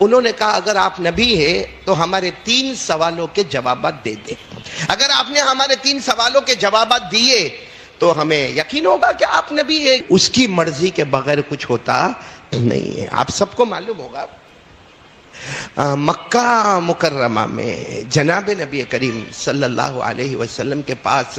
انہوں نے کہا اگر آپ نبی ہیں تو ہمارے 3 سوالوں کے جوابات دے دیں. اگر آپ نے ہمارے 3 سوالوں کے جوابات دیے تو ہمیں یقین ہوگا کہ آپ نبی ہیں. اس کی مرضی کے بغیر کچھ ہوتا نہیں ہے. آپ سب کو معلوم ہوگا مکہ مکرمہ میں جناب نبی کریم صلی اللہ علیہ وسلم کے پاس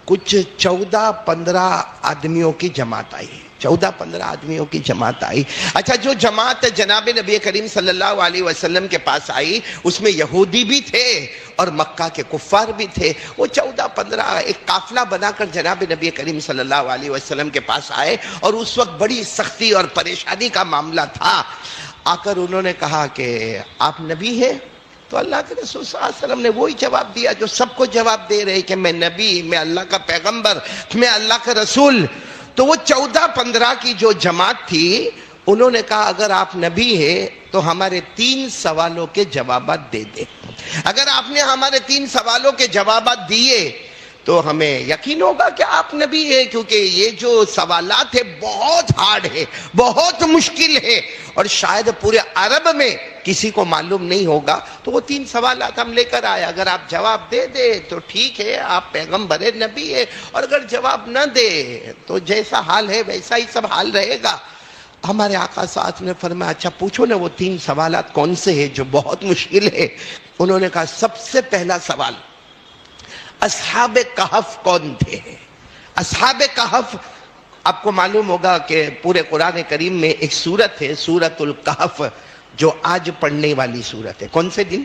کچھ 14-15 آدمیوں کی جماعت آئی. 14-15 آدمیوں کی جماعت آئی. اچھا، جو جماعت جناب نبی کریم صلی اللہ علیہ وسلم کے پاس آئی اس میں یہودی بھی تھے اور مکہ کے کفار بھی تھے. وہ 14-15 ایک قافلہ بنا کر جناب نبی کریم صلی اللہ علیہ وسلم کے پاس آئے اور اس وقت بڑی سختی اور پریشانی کا معاملہ تھا. آ کر انہوں نے کہا کہ آپ نبی ہیں؟ تو اللہ کے رسول صلی اللہ علیہ وسلم نے وہی جواب دیا جو سب کو جواب دے رہے کہ میں نبی، میں اللہ کا پیغمبر، میں اللہ کا رسول. تو وہ 14-15 کی جو جماعت تھی انہوں نے کہا اگر آپ نبی ہیں تو ہمارے 3 سوالوں کے جوابات دے دیں. اگر آپ نے ہمارے 3 سوالوں کے جوابات دیے تو ہمیں یقین ہوگا کہ آپ نبی ہیں، کیونکہ یہ جو سوالات ہیں بہت ہارڈ ہے، بہت مشکل ہے اور شاید پورے عرب میں کسی کو معلوم نہیں ہوگا. تو وہ 3 سوالات ہم لے کر آئے. اگر آپ جواب دے دے تو ٹھیک ہے، آپ پیغمبر نبی ہے، اور اگر جواب نہ دے تو جیسا حال ہے ویسا ہی سب حال رہے گا. ہمارے آقا ساتھ نے فرمایا اچھا پوچھو نا وہ 3 سوالات کون سے ہیں جو بہت مشکل ہے. انہوں نے کہا سب سے پہلا سوال اصحاب کہف کون تھے؟ اصحاب کہف آپ کو معلوم ہوگا کہ پورے قرآن کریم میں ایک سورت ہے سورۃ الکہف جو آج پڑھنے والی سورت ہے. کون سے دن؟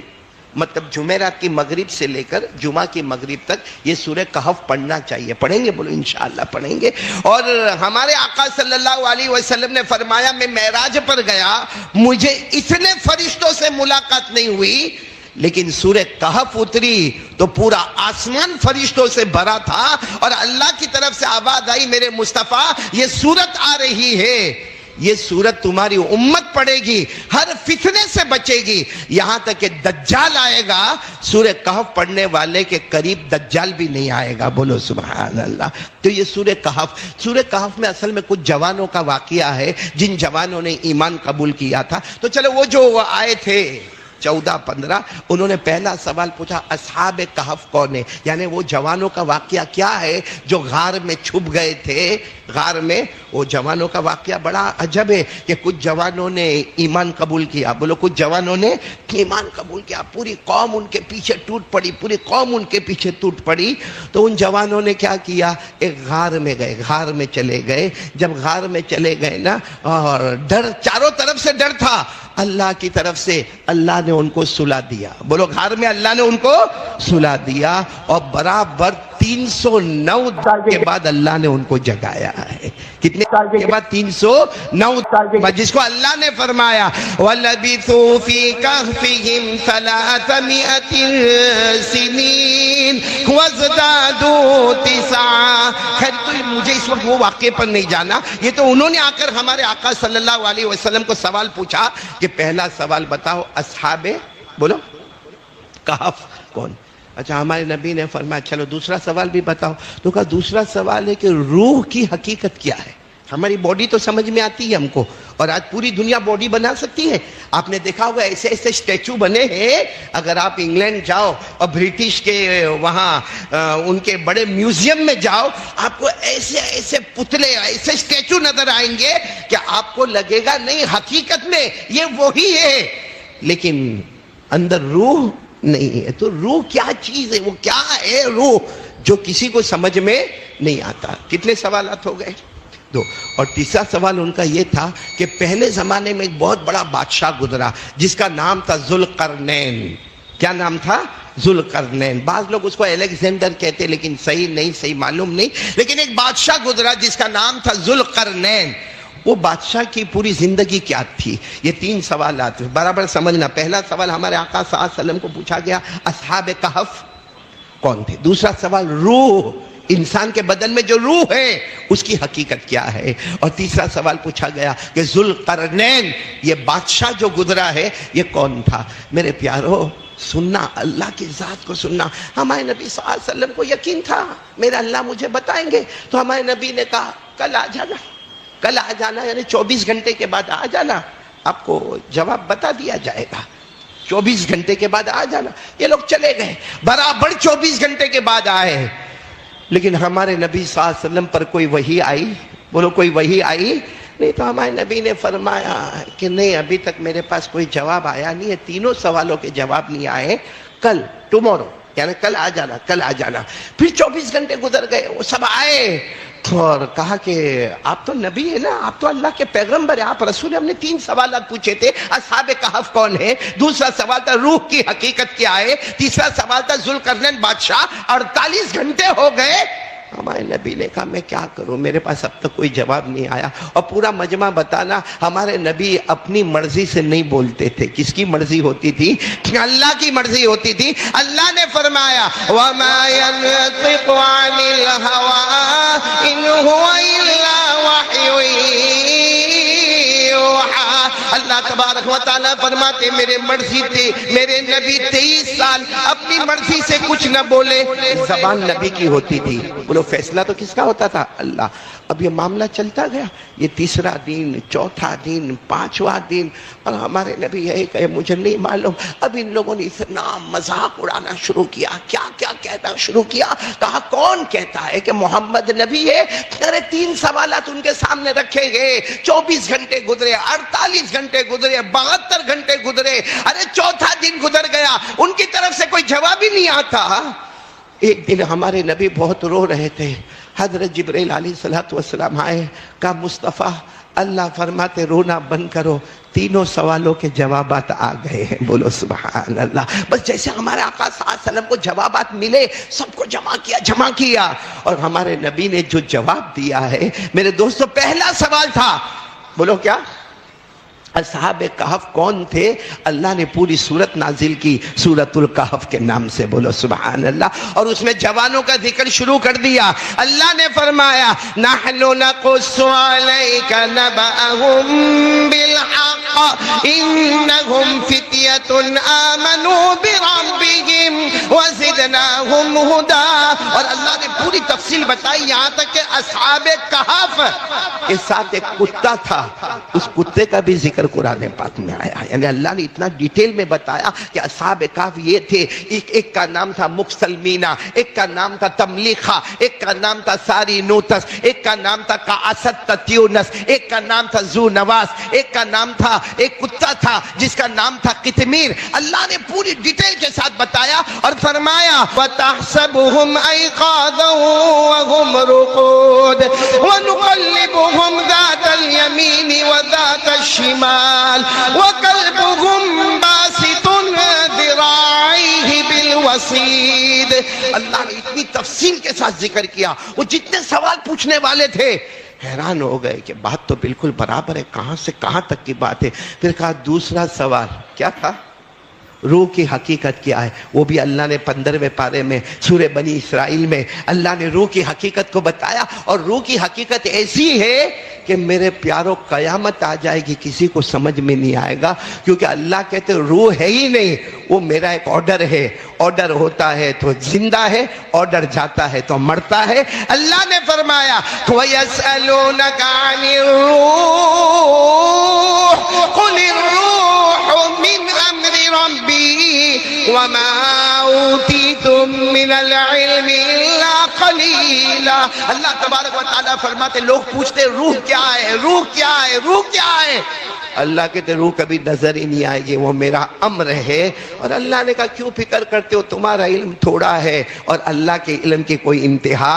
مطلب جمعرات کی مغرب سے لے کر جمعہ کی مغرب تک یہ سورہ کہف پڑھنا چاہیے. پڑھیں گے؟ بولو انشاءاللہ پڑھیں گے. اور ہمارے آقا صلی اللہ علیہ وسلم نے فرمایا میں معراج پر گیا، مجھے اتنے فرشتوں سے ملاقات نہیں ہوئی، لیکن سورہ کہف اتری تو پورا آسمان فرشتوں سے بھرا تھا اور اللہ کی طرف سے آواز آئی میرے مصطفیٰ یہ سورت آ رہی ہے، یہ سورت تمہاری امت پڑھے گی، ہر فتنے سے بچے گی، یہاں تک کہ دجال آئے گا سورہ کہف پڑھنے والے کے قریب دجال بھی نہیں آئے گا. بولو سبحان اللہ. تو یہ سورہ کہف میں اصل میں کچھ جوانوں کا واقعہ ہے جن جوانوں نے ایمان قبول کیا تھا. تو چلو وہ جو آئے تھے 14-15 انہوں نے پہلا سوال پوچھا اصحاب کہف کون ہے، یعنی وہ جوانوں کا واقعہ کیا ہے جو غار میں چھپ گئے تھے. غار میں وہ جوانوں کا واقعہ بڑا عجب ہے کہ کچھ جوانوں نے ایمان قبول کیا. بولو کچھ جوانوں نے ایمان قبول کیا، پوری قوم ان کے پیچھے ٹوٹ پڑی، پوری قوم ان کے پیچھے ٹوٹ پڑی. تو ان جوانوں نے کیا کیا، ایک غار میں گئے، غار میں چلے گئے. جب غار میں چلے گئے نا اور ڈر چاروں طرف سے ڈر تھا، اللہ کی طرف سے اللہ نے ان کو سلا دیا. بولو غار میں اللہ نے ان کو سلا دیا اور برابر 309 سال کے بعد اللہ نے ان کو جگایا ہے. کتنے سال کے بعد؟ 309 سال کے بعد، جس کو اللہ نے فرمایا وَلَبِثُوا فِي كَهْفِهِمْ 300 سِنِينَ وَازْدَادُوا 9. خیر تو مجھے اس وقت وہ واقعے پر نہیں جانا، یہ تو انہوں نے آ کر ہمارے آقا صلی اللہ علیہ وسلم کو سوال پوچھا کہ پہلا سوال بتاؤ اصحاب بولو کہف کون. اچھا ہمارے نبی نے فرمایا چلو دوسرا سوال بھی بتاؤ. تو کہا دوسرا سوال ہے کہ روح کی حقیقت کیا ہے. ہماری باڈی تو سمجھ میں آتی ہے ہم کو، اور آج پوری دنیا باڈی بنا سکتی ہے. آپ نے دیکھا ہوگا ایسے ایسے اسٹیچو بنے ہیں، اگر آپ انگلینڈ جاؤ اور برٹش کے وہاں ان کے بڑے میوزیم میں جاؤ، آپ کو ایسے ایسے پتلے، ایسے اسٹیچو نظر آئیں گے کہ آپ کو لگے گا نہیں حقیقت میں یہ وہی ہے، لیکن اندر روح نہیں ہے. تو روح کیا چیز ہے، وہ کیا ہے روح، جو کسی کو سمجھ میں نہیں آتا. کتنے سوالات ہو گئے؟ 2. اور تیسرا سوال ان کا یہ تھا کہ پہلے زمانے میں ایک بہت بڑا بادشاہ گزرا جس کا نام تھا ذوالقرنین. کیا نام تھا؟ ذوالقرنین. بعض لوگ اس کو الیگزینڈر کہتے لیکن صحیح نہیں، صحیح معلوم نہیں، لیکن ایک بادشاہ گزرا جس کا نام تھا ذوالقرنین. وہ بادشاہ کی پوری زندگی کیا تھی؟ یہ 3 سوالات برابر سمجھنا. پہلا سوال ہمارے آقا صلی اللہ علیہ وسلم کو پوچھا گیا اصحاب کہف کون تھے. دوسرا سوال روح، انسان کے بدن میں جو روح ہے اس کی حقیقت کیا ہے. اور تیسرا سوال پوچھا گیا کہ ذوالقرنین یہ بادشاہ جو گزرا ہے یہ کون تھا. میرے پیارو سننا، اللہ کی ذات کو سننا. ہمارے نبی صلی اللہ علیہ وسلم کو یقین تھا میرا اللہ مجھے بتائیں گے. تو ہمارے نبی نے کہا کل آ جانا، کل آ جانا، یعنی 24 گھنٹے کے بعد آ جانا. آپ کو جواب بتا دیا جائے گا، 24 گھنٹے کے بعد آ جانا۔ یہ لوگ چلے گئے، برابر 24 گھنٹے کے بعد آئے، لیکن ہمارے نبی صلی اللہ علیہ وسلم پر کوئی وحی آئی؟ بولو کوئی وحی آئی؟ نہیں۔ تو ہمارے نبی نے فرمایا کہ نہیں، ابھی تک میرے پاس کوئی جواب آیا نہیں ہے، تینوں سوالوں کے جواب نہیں آئے، کل ٹمورو یعنی کل آ جانا، کل آ جانا۔ پھر 24 گھنٹے گزر گئے، وہ سب آئے اور کہا کہ آپ تو نبی ہیں نا، آپ تو اللہ کے پیغمبر ہیں، آپ رسول ہیں۔ ہم نے 3 سوالات پوچھے تھے، اصحاب کہف کون ہے، دوسرا سوال تھا روح کی حقیقت کیا ہے، تیسرا سوال تھا ذوالقرنین بادشاہ۔ 48 گھنٹے ہو گئے، ہمارے نبی نے کہا میں کیا کروں، میرے پاس اب تک کوئی جواب نہیں آیا۔ اور پورا مجمع بتانا، ہمارے نبی اپنی مرضی سے نہیں بولتے تھے۔ کس کی مرضی ہوتی تھی؟ اللہ کی مرضی ہوتی تھی۔ اللہ نے فرمایا وَمَا يَنطِقُ عَنِ الْهَوَىٰ إِنْ هُوَ إِلَّا وَحْيٌ یوحیٰ۔ اللہ تبارک و تعالیٰ فرماتے میرے مرضی تھی، میرے نبی 23 سال اپنی مرضی سے کچھ نہ بولے، زبان نبی کی ہوتی تھی۔ بولو فیصلہ تو کس کا ہوتا تھا؟ اللہ۔ اب یہ معاملہ چلتا گیا، یہ تیسرا دن، چوتھا دن، 5واں دن، اور ہمارے نبی یہی کہے مجھے نہیں معلوم۔ اب ان لوگوں نے اتنا مذاق اڑانا شروع کیا، کیا کیا کہنا شروع کیا۔ کہا کون کہتا ہے کہ محمد نبی ہے؟ ارے 3 سوالات ان کے سامنے رکھے گئے، 24 گھنٹے گزرے، 48 گھنٹے گزرے، 72 گھنٹے گزرے، ارے چوتھا دن گزر گیا، ان کی طرف سے کوئی جواب ہی نہیں آتا۔ ایک دن ہمارے نبی بہت رو رہے تھے، حضرت جبرائیل علیہ السلام آئے، کہا مصطفیٰ اللہ فرماتے رونا بند کرو، 3 سوالوں کے جوابات آ گئے ہیں۔ بولو سبحان اللہ۔ بس جیسے ہمارے آقا صلی اللہ علیہ وسلم کو جوابات ملے، سب کو جمع کیا، اور ہمارے نبی نے جو جواب دیا ہے میرے دوستو، پہلا سوال تھا، بولو کیا؟ اصحاب کہف کون تھے؟ اللہ نے پوری سورت نازل کی سورۃ الکہف کے نام سے، بولو سبحان اللہ، اور اس میں جوانوں کا ذکر شروع کر دیا۔ اللہ نے فرمایا نحن نقص علیک نبأہم بالحق انہم فتیۃ آمنوا بربہم وزدناہم ہدی، اور اللہ نے پوری تفصیل بتائی، یہاں تک کہ اصحاب کہف کے ساتھ ایک کتا تھا، اس کتے کا بھی ذکر قرآن پاک میں آیا، یعنی اللہ نے اتنا ڈیٹیل میں بتایا کہ اصحاب کہف یہ تھے، ایک کا نام تھا مکسلمینہ، ایک کا نام تھا تملیخہ، ایک کا نام تھا ساری نوتس، ایک کا نام تھا کاسد تتیونس، ایک کا نام تھا ذو نواس، ایک کا نام تھا، ایک کتا تھا جس کا نام تھا قطمیر۔ اللہ نے پوری ڈیٹیل کے ساتھ بتایا اور فرمایا وَتَحْسَبُهُمْ أَيْقَاظًا وَهُمْ رُقُودٌ وَنُقَلِّبُهُمْ ذَاتَ الْيَمِينِ وَذَاتَ الشِّمَالِ وَقَلْبُهُمْ بَاسِطٌ ذِرَاعَيْهِ بِالْوَصِيدِ۔ اللہ نے اتنی تفصیل کے ساتھ ذکر کیا، وہ جتنے سوال پوچھنے والے تھے حیران ہو گئے کہ بات تو بالکل برابر ہے، کہاں سے کہاں تک کی بات ہے۔ پھر کہا دوسرا سوال کیا تھا؟ روح کی حقیقت کیا ہے؟ وہ بھی اللہ نے 15ویں پارے میں سورہ بنی اسرائیل میں اللہ نے روح کی حقیقت کو بتایا، اور روح کی حقیقت ایسی ہے کہ میرے پیاروں قیامت آ جائے گی کسی کو سمجھ میں نہیں آئے گا، کیونکہ اللہ کہتے روح ہے ہی نہیں، وہ میرا ایک آرڈر ہے، آرڈر ہوتا ہے تو زندہ ہے، آرڈر جاتا ہے تو مرتا ہے۔ اللہ نے فرمایا وَيَسْأَلُونَكَ عَنِ الرُّوحِ قُلِ الرُّوحُ مِنْ أَمْرِ رَبِّي وَمَا أُوتِيتُم مِّنَ الْعِلْمِ إِلَّا قَلِيلًا۔ اللہ تبارک و تعالیٰ فرماتے لوگ پوچھتے روح کیا ہے، روح کیا ہے، روح کیا ہے؟ اللہ کہتے روح کبھی نظر ہی نہیں آئے گی، وہ میرا امر ہے۔ اور اللہ نے کہا کیوں فکر کرتے ہو، تمہارا علم تھوڑا ہے اور اللہ کے علم کی کوئی انتہا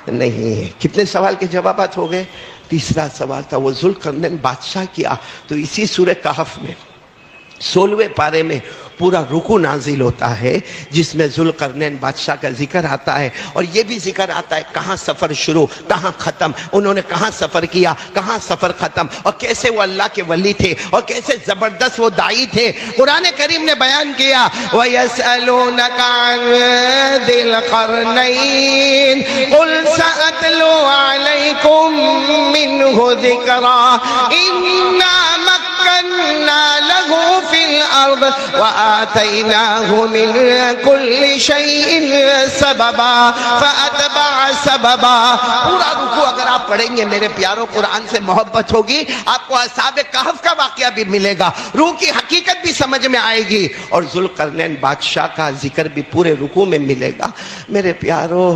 نہیں ہے۔ کتنے سوال کے جوابات ہو گئے؟ تیسرا سوال تھا وہ ذوالقرنین بادشاہ کیا، تو اسی سورہ کہف میں 16ویں پارے میں پورا رکوع نازل ہوتا ہے جس میں ذوالقرنین بادشاہ کا ذکر آتا ہے، اور یہ بھی ذکر آتا ہے کہاں سفر شروع کہاں ختم، انہوں نے کہاں سفر کیا کہاں سفر ختم، اور کیسے وہ اللہ کے ولی تھے اور کیسے زبردست وہ داعی تھے۔ قرآن کریم نے بیان کیا وَيَسْأَلُونَكَ عَنْ ذِي الْقَرْنَيْنِ قُلْ سَأَتْلُو عَلَيْكُمْ مِنْهُ ذِكْرًا إِنَّا مَكَّنَّا لَهُ فِي الْأَرْضِ وآتيناه من كل شيء سببا فأتبع سببا. پورا رکوع اگر آپ پڑھیں گے میرے پیاروں، قرآن سے محبت ہوگی، آپ کو اصحاب کہف کا واقعہ بھی ملے گا، روح کی حقیقت بھی سمجھ میں آئے گی، اور ذوالقرنین بادشاہ کا ذکر بھی پورے رکوع میں ملے گا. میرے پیاروں،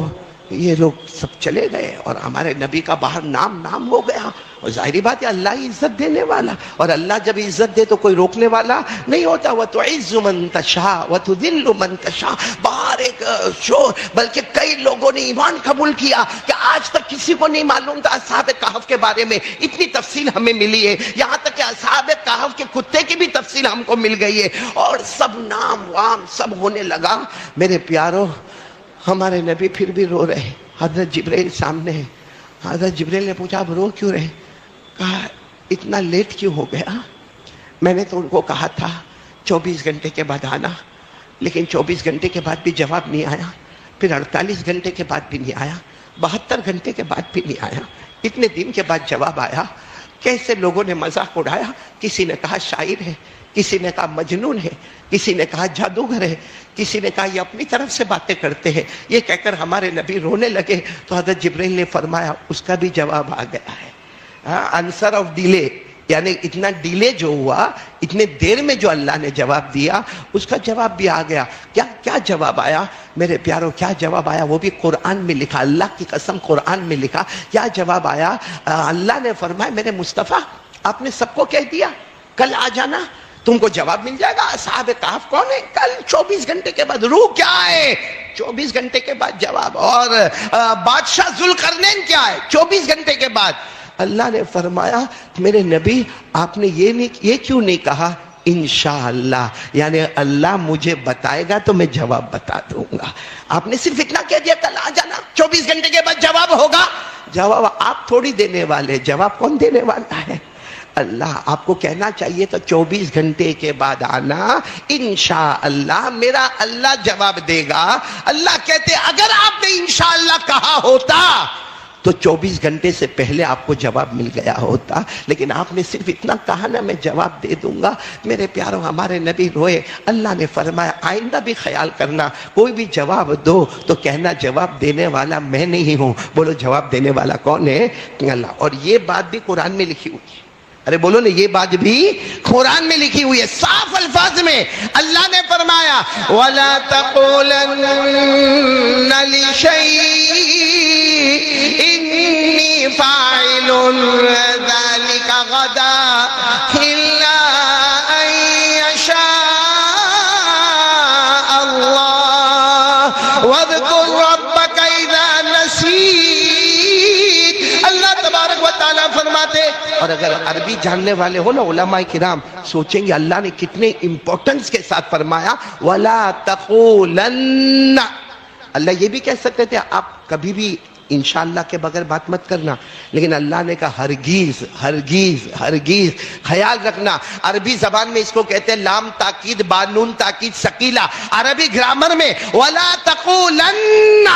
یہ لوگ سب چلے گئے اور ہمارے نبی کا باہر نام ہو گیا. اور ظاہری بات ہے اللہ ہی عزت دینے والا، اور اللہ جب عزت دے تو کوئی روکنے والا نہیں ہوتا. وَتُعِزُّ مَن تَشَاءُ وَتُذِلُّ مَن تَشَاءُ. باہر ایک شور، بلکہ کئی لوگوں نے ایمان قبول کیا کہ آج تک کسی کو نہیں معلوم تھا اصحاب کہف کے بارے میں. اتنی تفصیل ہمیں ملی ہے، یہاں تک کہ اصحاب کہف کے کتے کی بھی تفصیل ہم کو مل گئی ہے، اور سب نام وام سب ہونے لگا. میرے پیاروں، ہمارے نبی پھر بھی رو رہے. حضرت جبرائیل سامنے ہے. حضرت جبرائیل نے پوچھا آپ رو کیوں رہے؟ کہا اتنا لیٹ کیوں ہو گیا؟ میں نے تو ان کو کہا تھا 24 گھنٹے کے بعد آنا، لیکن 24 گھنٹے کے بعد بھی جواب نہیں آیا، پھر 48 گھنٹے کے بعد بھی نہیں آیا، 72 گھنٹے کے بعد بھی نہیں آیا، اتنے دن کے بعد جواب آیا. کیسے لوگوں نے مذاق اڑایا، کسی نے کہا شاعر ہے، کسی نے کہا مجنون ہے، کسی نے کہا جادوگر ہے، کسی نے کہا یہ اپنی طرف سے باتیں کرتے ہیں. یہ کہہ کر ہمارے نبی رونے لگے تو حضرت جبرائیل نے فرمایا اس کا بھی جواب آ گیا ہے. آنسر آف ڈیلے، یعنی اتنا ڈیلے جو ہوا، اتنے دیر میں جو اللہ نے جواب دیا، اس کا جواب بھی آ گیا. کیا جواب آیا میرے پیاروں؟ کیا جواب آیا وہ بھی قرآن میں لکھا، اللہ کی قسم قرآن میں لکھا. کیا جواب آیا؟ اللہ نے فرمایا میرے مصطفیٰ آپ نے سب کو کہہ دیا کل آ جانا، تم کو جواب مل جائے گا. اصحاب کہف کون ہے؟ کل 24 گھنٹے کے بعد. روح کیا ہے؟ 24 گھنٹے کے بعد جواب. اور بادشاہ ذوالقرنین کیا ہے؟ 24 گھنٹے کے بعد. اللہ نے فرمایا میرے نبی آپ نے یہ کیوں نہیں کہا انشاءاللہ، یعنی اللہ مجھے بتائے گا تو میں جواب بتا دوں گا. آپ نے صرف اتنا کہہ دیا کل آ جانا، 24 گھنٹے کے بعد جواب ہوگا. جواب آپ تھوڑی دینے والے، جواب کون دینے والا ہے؟ اللہ. آپ کو کہنا چاہیے تو 24 گھنٹے کے بعد آنا، انشاءاللہ میرا اللہ جواب دے گا. اللہ کہتے اگر آپ نے انشاءاللہ کہا ہوتا تو 24 گھنٹے سے پہلے آپ کو جواب مل گیا ہوتا، لیکن آپ نے صرف اتنا کہا نا میں جواب دے دوں گا. میرے پیاروں ہمارے نبی روئے. اللہ نے فرمایا آئندہ بھی خیال کرنا کوئی بھی جواب دو تو کہنا جواب دینے والا میں نہیں ہوں. بولو جواب دینے والا کون ہے؟ اللہ. اور یہ بات بھی قرآن میں لکھی ہوئی ہے. ارے بولو نا، یہ بات بھی قرآن میں لکھی ہوئی ہے صاف الفاظ میں. اللہ نے فرمایا وَلَا تَقُولَنَّ لِشَيْءٍ إِنِّي فَاعِلٌ ذَلِكَ غَدًا إِلَّا أَن يَشَاءَ اللَّهُ وَاذْكُرْ رَبَّكَ إِذَا نَسِيتَ. اللہ تبارک و تعالیٰ فرماتے. اور اگر عربی جاننے والے ہو نا علماء کرام سوچیں گے اللہ نے کتنے امپورٹنس کے ساتھ فرمایا وَلَا تَقُولَنَّ. اللہ یہ بھی کہہ سکتے تھے آپ کبھی بھی انشاءاللہ کے بغیر بات مت کرنا، لیکن اللہ نے کہا ہرگیز ہرگیز ہرگیز. خیال رکھنا عربی زبان میں اس کو کہتے ہیں لام تاکید بانون تاکید ثقیلہ. عربی گرامر میں وَلَا تَقُولَنَّ،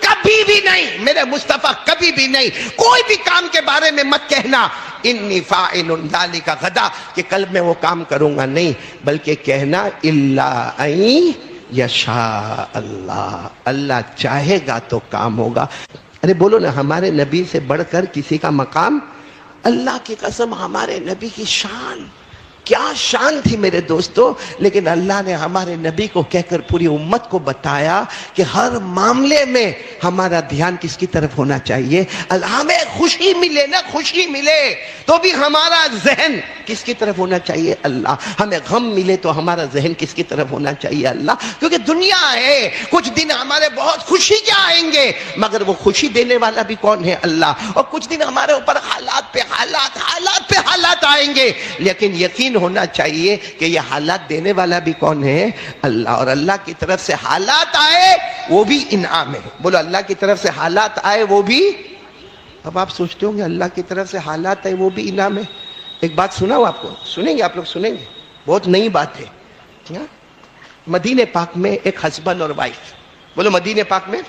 کبھی بھی نہیں میرے مصطفیٰ، کبھی بھی نہیں کوئی بھی کام کے بارے میں مت کہنا انی فاعل ذلک غدا کہ کل میں وہ کام کروں گا، نہیں، بلکہ کہنا الا ان یشاء اللہ، اللہ چاہے گا تو کام ہوگا. ارے بولو نا ہمارے نبی سے بڑھ کر کسی کا مقام؟ اللہ کی قسم ہمارے نبی کی شان کیا شان تھی میرے دوستو. لیکن اللہ نے ہمارے نبی کو کہہ کر پوری امت کو بتایا کہ ہر معاملے میں ہمارا دھیان کس کی طرف ہونا چاہیے. ہمیں خوشی ملے نا، خوشی ملے تو بھی ہمارا ذہن کس کی طرف ہونا چاہیے؟ اللہ. ہمیں غم ملے تو ہمارا ذہن کس کی طرف ہونا چاہیے؟ اللہ. کیونکہ دنیا ہے، کچھ دن ہمارے بہت خوشی کے آئیں گے مگر وہ خوشی دینے والا بھی کون ہے؟ اللہ. اور کچھ دن ہمارے اوپر حالات پہ حالات آئیں گے، لیکن یقین ہونا چاہیے کہ یہ حالات دینے والا بھی کون ہے؟ اللہ. اور اللہ کی طرف سے حالات آئے وہ بھی انعام ہے. بولو اللہ کی طرف سے حالات آئے وہ بھی. اب آپ سوچتے ہوں گے اللہ کی طرف سے حالات آئے وہ بھی انعام ہے. ایک بات سناؤ آپ کو، سنیں گے آپ لوگ؟ سنیں گے، بہت نئی بات ہے. مدینہ پاک میں ایک ہسبینڈ اور وائف، بولو مدینہ پاک میں،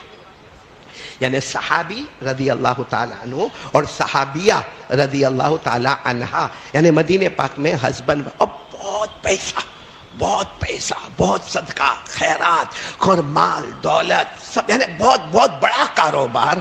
یعنی صحابی رضی اللہ تعالیٰ عنہ اور صحابیہ رضی اللہ تعالیٰ عنہا، یعنی مدینہ پاک میں ہسبینڈ. اور بہت پیسہ، بہت پیسہ، بہت صدقہ خیرات اور مال دولت سب، یعنی بہت بہت بڑا کاروبار.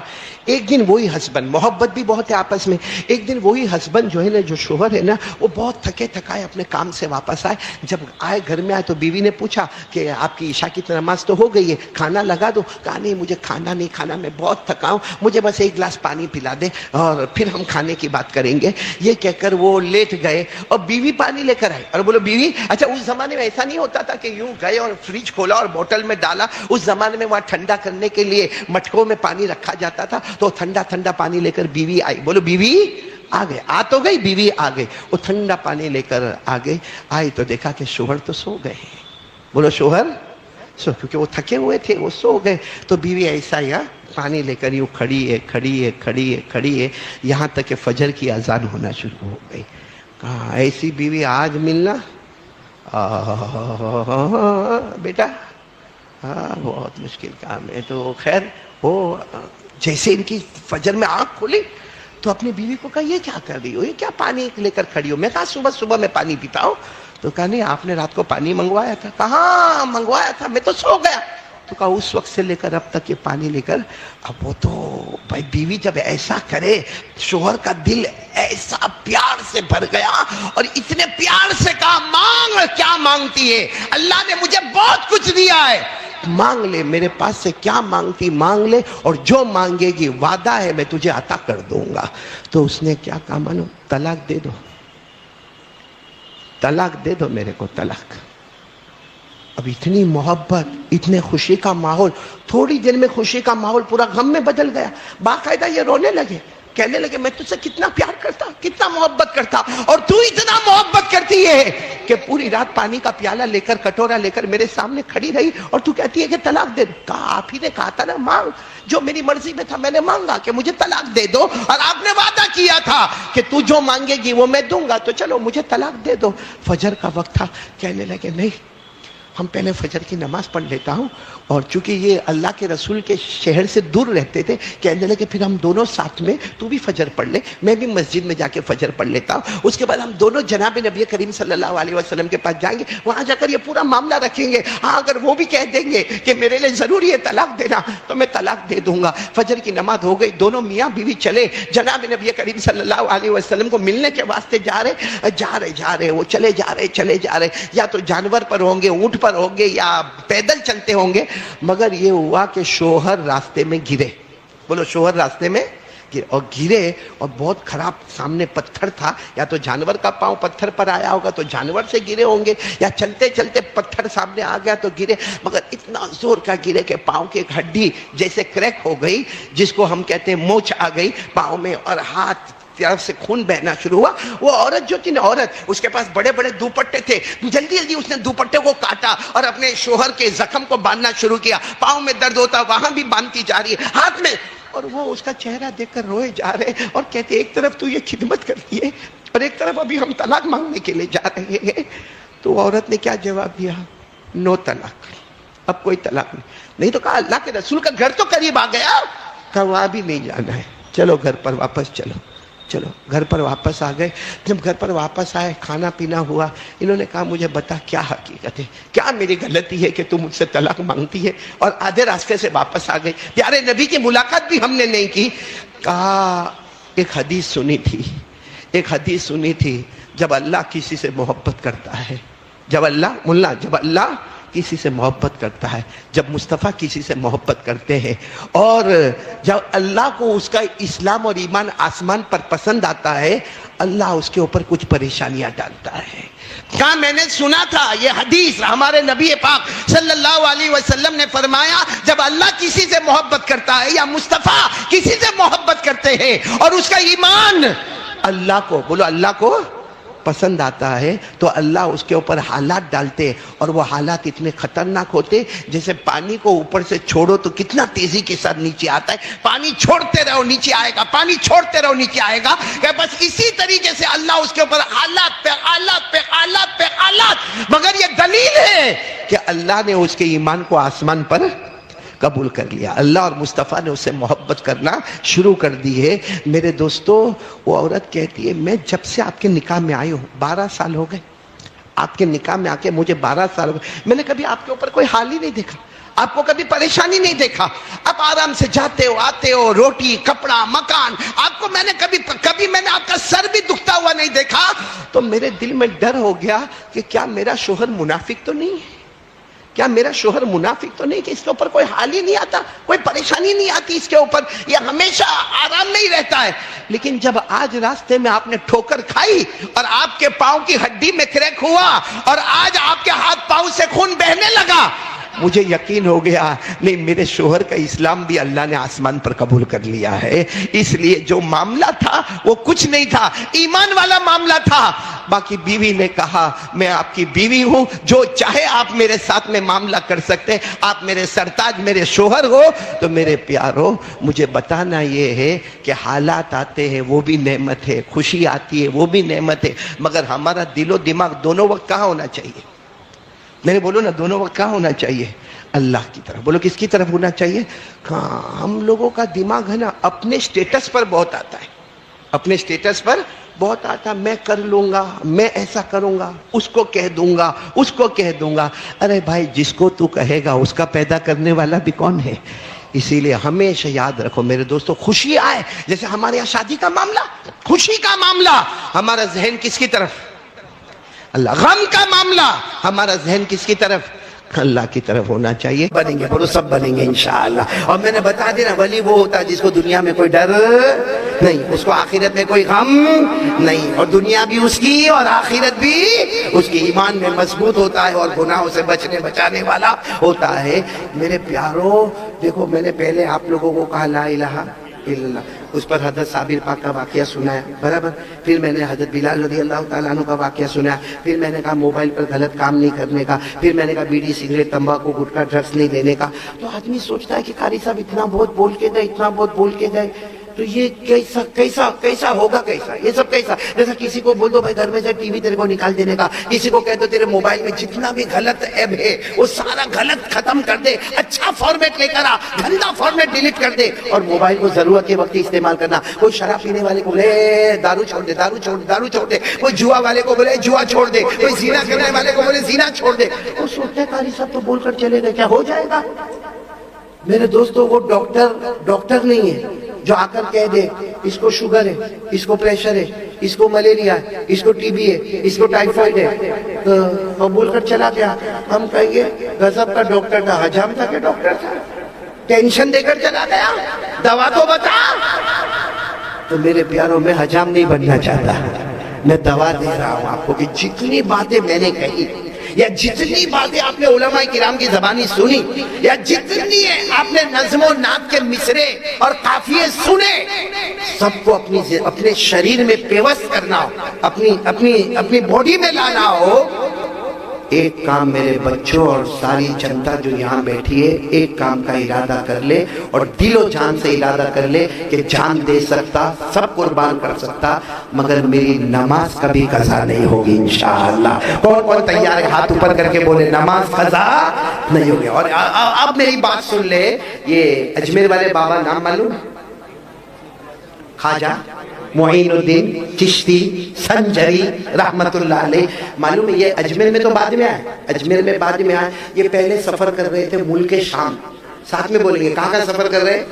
ایک دن وہی ہسبینڈ، محبت بھی بہت ہے آپس میں، ایک دن وہی ہسبینڈ جو ہے نا، جو شوہر ہے نا، وہ بہت تھکے تھکائے اپنے کام سے واپس آئے. جب آئے گھر میں آئے تو بیوی نے پوچھا کہ آپ کی عشاء کی نماز تو ہو گئی ہے، کھانا لگا دو. کہا نہیں مجھے کھانا نہیں کھانا، میں بہت تھکا ہوں، مجھے بس ایک گلاس پانی پلا دے اور پھر ہم کھانے کی بات کریں گے. یہ کہہ کر وہ لیٹ گئے اور بیوی پانی لے کر آئی. اور بولو بیوی، اچھا اس زمانے میں ایسا نہیں ہوتا تھا کہ یوں گئے اور فریج کھولا اور بوتل میں ڈالا؟ اس زمانے میں وہاں ٹھنڈا کرنے کے لیے مٹکوں میں پانی رکھا جاتا تھا. تو ٹھنڈا ٹھنڈا پانی لے کر بیوی آئی. بولو بیوی آ گئے، آ تو گئی، بیوی آ گئی. وہ ٹھنڈا پانی لے کر آ گئی. آئی تو دیکھا کہ شوہر تو سو گئے. بولو شوہر سو، کیونکہ وہ تھکے ہوئے تھے، وہ سو گئے. تو بیوی ایسا یا پانی لے کر یوں کھڑی ہے کھڑی ہے کھڑی ہے کھڑی ہے، یہاں تک کہ فجر کی اذان ہونا شروع ہو گئی. کہا ایسی بیوی آج ملنا بیٹا بہت مشکل کام ہے. تو خیر وہ جیسے ان کی فجر میں آنکھ کھلی تو اپنی بیوی کو کہا یہ کیا کر رہی ہو، یہ کیا پانی لے کر کھڑی ہو؟ میں کہا صبح صبح میں پانی پیتا ہوں. تو کہا نہیں آپ نے رات کو پانی منگوایا تھا. کہاں منگوایا تھا، میں تو سو گیا. تو کہا اس وقت سے لے کر اب تک یہ پانی لے کر. اب وہ تو بھائی بیوی جب ایسا کرے، شوہر کا دل ایسا پیار سے بھر گیا اور اتنے پیار سے کہا مانگ. کیا مانگتی ہے؟ اللہ نے مجھے بہت کچھ دیا ہے، مانگ لے، میرے پاس سے کیا مانگتی مانگ لے، اور جو مانگے گی وعدہ ہے میں تجھے عطا کر دوں گا. تو اس نے کیا کہا مانو، طلاق دے دو، طلاق دے دو میرے کو، طلاق. اب اتنی محبت، اتنے خوشی کا ماحول، تھوڑی دیر میں خوشی کا ماحول پورا غم میں بدل گیا. باقاعدہ یہ رونے لگے، کہنے لگے میں تجھ سے کتنا پیار کرتا، کتنا محبت کرتا، اور تو اتنا محبت کرتی ہے کہ پوری رات پانی کا پیالہ لے کر، کٹورا لے کر میرے سامنے کھڑی رہی اور تو کہتی ہے کہ طلاق دے دو. کہا آپ ہی نے کہا تھا نا مانگ، جو میری مرضی میں تھا میں نے مانگا کہ مجھے طلاق دے دو، اور آپ نے وعدہ کیا تھا کہ تو جو مانگے گی وہ میں دوں گا، تو چلو مجھے طلاق دے دو. فجر کا وقت تھا. کہنے لگے نہیں، ہم پہلے فجر کی نماز پڑھ لیتا ہوں. اور چونکہ یہ اللہ کے رسول کے شہر سے دور رہتے تھے، کہنے لگے پھر ہم دونوں ساتھ میں، تو بھی فجر پڑھ لے، میں بھی مسجد میں جا کے فجر پڑھ لیتا ہوں. اس کے بعد ہم دونوں جناب نبی کریم صلی اللہ علیہ وسلم کے پاس جائیں گے، وہاں جا کر یہ پورا معاملہ رکھیں گے. ہاں اگر وہ بھی کہہ دیں گے کہ میرے لیے ضروری ہے طلاق دینا تو میں طلاق دے دوں گا. فجر کی نماز ہو گئی، دونوں میاں بیوی چلے جناب نبی کریم صلی اللہ علیہ وسلم کو ملنے کے واسطے جا رہے وہ چلے جا رہے یا تو جانور پر ہوں گے، اونٹ پر ہوں گے، یا پیدل چلتے ہوں گے. مگر یہ ہوا کہ شوہر راستے میں گرے. بولو شوہر راستے میں گرے اور بہت خراب، سامنے پتھر تھا، یا تو جانور کا پاؤں پتھر پر آیا ہوگا تو جانور سے گرے ہوں گے، یا چلتے چلتے پتھر سامنے آ گیا تو گرے. مگر اتنا زور کا گرے کہ پاؤں کی ایک ہڈی جیسے کریک ہو گئی، جس کو ہم کہتے ہیں موچ آ گئی پاؤں میں، اور ہاتھ طرف سے خون بہنا شروع ہوا. وہ عورت جو تھی نا، عورت، اس کے پاس بڑے بڑے دوپٹے تھے، جلدی جلدی اس نے دوپٹے کو کاٹا اور اپنے شوہر کے زخم کو باندھنا شروع کیا. پاؤں میں درد ہوتا، وہاں بھی باندھتی جا رہی ہے ہاتھ میں. اور وہ اس کا چہرہ دیکھ کر روئے جا رہے اور کہتے ایک طرف تو یہ خدمت کرتی ہے اور ایک طرف ابھی ہم طلاق مانگنے کے لیے جا رہے ہیں. تو عورت نے کیا جواب دیا؟ نو طلاق، اب کوئی طلاق نہیں. تو کہا اللہ کے رسول کا گھر تو قریب آ گیا. کہا وہاں بھی نہیں جانا ہے، چلو گھر پر واپس چلو. گھر پر واپس آ گئے. جب گھر پر واپس آئے، کھانا پینا ہوا. انہوں نے کہا مجھے بتا کیا حقیقت ہے، کیا میری غلطی ہے کہ تم مجھ سے طلاق مانگتی ہے؟ اور آدھے راستے سے واپس آ گئے. پیارے نبی کی ملاقات بھی ہم نے نہیں کی. کہا ایک حدیث سنی تھی، جب اللہ کسی سے محبت کرتا ہے، جب اللہ کسی سے محبت کرتا ہے، جب مصطفیٰ کسی سے محبت کرتے ہیں، اور جب اللہ کو اس کا اسلام اور ایمان آسمان پر پسند آتا ہے، اللہ اس کے اوپر کچھ پریشانیاں ڈالتا ہے. کہا میں نے سنا تھا یہ حدیث، ہمارے نبی پاک صلی اللہ علیہ وسلم نے فرمایا جب اللہ کسی سے محبت کرتا ہے یا مصطفیٰ کسی سے محبت کرتے ہیں اور اس کا ایمان اللہ کو، بولو اللہ کو پسند آتا ہے، تو اللہ اس کے اوپر حالات ڈالتے، اور وہ حالات اتنے خطرناک ہوتے جیسے پانی کو اوپر سے چھوڑو تو کتنا تیزی کے ساتھ نیچے آتا ہے، پانی چھوڑتے رہو نیچے آئے گا، پانی چھوڑتے رہو نیچے آئے گا. کہ بس اسی طریقے سے اللہ اس کے اوپر حالات پہ حالات پہ حالات پہ حالات. مگر یہ دلیل ہے کہ اللہ نے اس کے ایمان کو آسمان پر قبول کر لیا. اللہ اور مصطفیٰ نے اس سے محبت کرنا شروع کر دی ہے. میرے دوستو، وہ عورت کہتی ہے میں جب سے آپ کے نکاح میں آئی ہوں 12 سال ہو گئے، آپ کے نکاح میں آ کے مجھے 12 سال ہو گئے، میں نے کبھی آپ کے اوپر کوئی حال ہی نہیں دیکھا، آپ کو کبھی پریشانی نہیں دیکھا، آپ آرام سے جاتے ہو آتے ہو، روٹی کپڑا مکان، آپ کو میں نے کبھی میں نے آپ کا سر بھی دکھتا ہوا نہیں دیکھا۔ تو میرے دل میں ڈر ہو گیا کہ کیا میرا شوہر منافق تو نہیں ہے، کیا میرا شوہر منافق تو نہیں کہ اس کے اوپر کوئی حال ہی نہیں آتا، کوئی پریشانی نہیں آتی اس کے اوپر، یہ ہمیشہ آرام میں ہی رہتا ہے۔ لیکن جب آج راستے میں آپ نے ٹھوکر کھائی اور آپ کے پاؤں کی ہڈی میں کریک ہوا اور آج آپ کے ہاتھ پاؤں سے خون بہنے لگا، مجھے یقین ہو گیا نہیں، میرے شوہر کا اسلام بھی اللہ نے آسمان پر قبول کر لیا ہے، اس لیے جو معاملہ تھا وہ کچھ نہیں تھا، ایمان والا معاملہ تھا۔ باقی بیوی نے کہا میں آپ کی بیوی ہوں، جو چاہے آپ میرے ساتھ میں معاملہ کر سکتے، آپ میرے سرتاج میرے شوہر ہو۔ تو میرے پیارو، مجھے بتانا یہ ہے کہ حالات آتے ہیں وہ بھی نعمت ہے، خوشی آتی ہے وہ بھی نعمت ہے، مگر ہمارا دل و دماغ دونوں وقت کہاں ہونا چاہیے؟ میں نے بولو نا، دونوں وقت کہاں ہونا چاہیے؟ اللہ کی طرف۔ بولو کس کی طرف ہونا چاہیے؟ ہاں، ہم لوگوں کا دماغ ہے نا اپنے سٹیٹس پر بہت آتا ہے، اپنے سٹیٹس پر بہت آتا، میں کر لوں گا، میں ایسا کروں گا، اس کو کہہ دوں گا، اس کو کہہ دوں گا۔ ارے بھائی، جس کو تو کہے گا اس کا پیدا کرنے والا بھی کون ہے؟ اسی لیے ہمیشہ یاد رکھو میرے دوستو، خوشی آئے، جیسے ہمارے یہاں شادی کا معاملہ، خوشی کا معاملہ، ہمارا ذہن کس کی طرف؟ اللہ۔ غم کا معاملہ، ہمارا ذہن کس کی طرف؟ اللہ کی طرف ہونا چاہیے۔ بنیں گے، بولو سب بنیں گے انشاءاللہ۔ اور میں نے بتا دینا، ولی وہ ہوتا ہے جس کو دنیا میں کوئی ڈر نہیں، اس کو آخرت میں کوئی غم نہیں، اور دنیا بھی اس کی اور آخرت بھی اس کی، ایمان میں مضبوط ہوتا ہے اور گناہوں سے بچانے والا ہوتا ہے۔ میرے پیاروں، دیکھو میں نے پہلے آپ لوگوں کو کہا لا الہ الا اللہ، اس پر حضرت صابر پاک کا واقعہ سنایا، برابر۔ پھر میں نے حضرت بلال رضی اللہ تعالیٰ عنہ کا واقعہ سنایا، پھر میں نے کہا موبائل پر غلط کام نہیں کرنے کا، پھر میں نے کہا بیڑی سگریٹ تمباکو گٹکا ڈرگس نہیں لینے کا۔ تو آدمی سوچتا ہے کہ قاری صاحب اتنا بہت بول کے گئے، اتنا بہت بول کے گئے، تو یہ کیسا ہوگا، کیسا یہ سب کیسا؟ جیسا کسی کو بول دو بھائی گھر میں سے ٹی وی تیرے کو نکال دینے کا، کسی کو کہہ دو تیرے موبائل میں جتنا بھی غلط ایپ ہے وہ سارا غلط ختم کر دے، اچھا فارمیٹ لے کر آ، گندا فارمیٹ ڈیلیٹ کر دے، اور موبائل کو ضرورت کے وقت استعمال کرنا۔ کوئی شراب پینے والے کو بولے دارو چھوڑ دے، دارو چھوڑ دے، دارو چھوڑ دے، کوئی جوا والے کو بولے جوا چھوڑ دے، کوئی زنا کرنے والے کو بولے زنا چھوڑ دے۔ وہ سوچتے ہیں قاری صاحب تو بول کر چلے گئے، کیا ہو جائے گا؟ میرے دوستو، وہ ڈاکٹر نہیں ہے جو آ کر کہہ دے اس کو شوگر ہے، اس کو پریشر ہے، اس کو ملیریا ہے، اس کو ٹی بی ہے، اس کو ٹائیفائڈ ہے، تو بول کر چلا گیا۔ ہم کہیں گے غضب کا ڈاکٹر تھا، حجام تھا کہ ڈاکٹر تھا؟ ٹینشن دے کر چلا گیا، دوا تو بتا۔ تو میرے پیاروں، میں حجام نہیں بننا چاہتا، میں دوا دے رہا ہوں آپ کو کہ جتنی باتیں میں نے کہی، یا جتنی باتیں آپ نے علماء کرام کی زبانی سنی، یا جتنی آپ نے نظم و نعت کے مصرے اور قافیے سنے، سب کو اپنے شریر میں پیوست کرنا ہو، اپنی باڈی میں لانا ہو۔ ایک کام میرے بچوں اور ساری جنتا جو یہاں بیٹھی ہے، ایک کام کا ارادہ کر لے اور دل و جان سے ارادہ کر لے کہ جان دے سکتا، سب قربان کر سکتا، مگر میری نماز کبھی قضا نہیں ہوگی انشاءاللہ۔ کون تیار ہے؟ ہاتھ اوپر کر کے بولے نماز قضا نہیں ہوگی۔ اور اب میری بات سن لے، یہ اجمیر والے بابا نام معلوم؟ خواجہ معین الدین چشتی سنجری رحمت اللہ علیہ، معلوم ہے؟ یہ اجمیر میں تو بعد میں آئے، اجمیر میں بعد میں آئے۔ یہ پہلے سفر کر رہے تھے ملک شام، ساتھ میں بولیں گے کہاں کا سفر کر رہے؟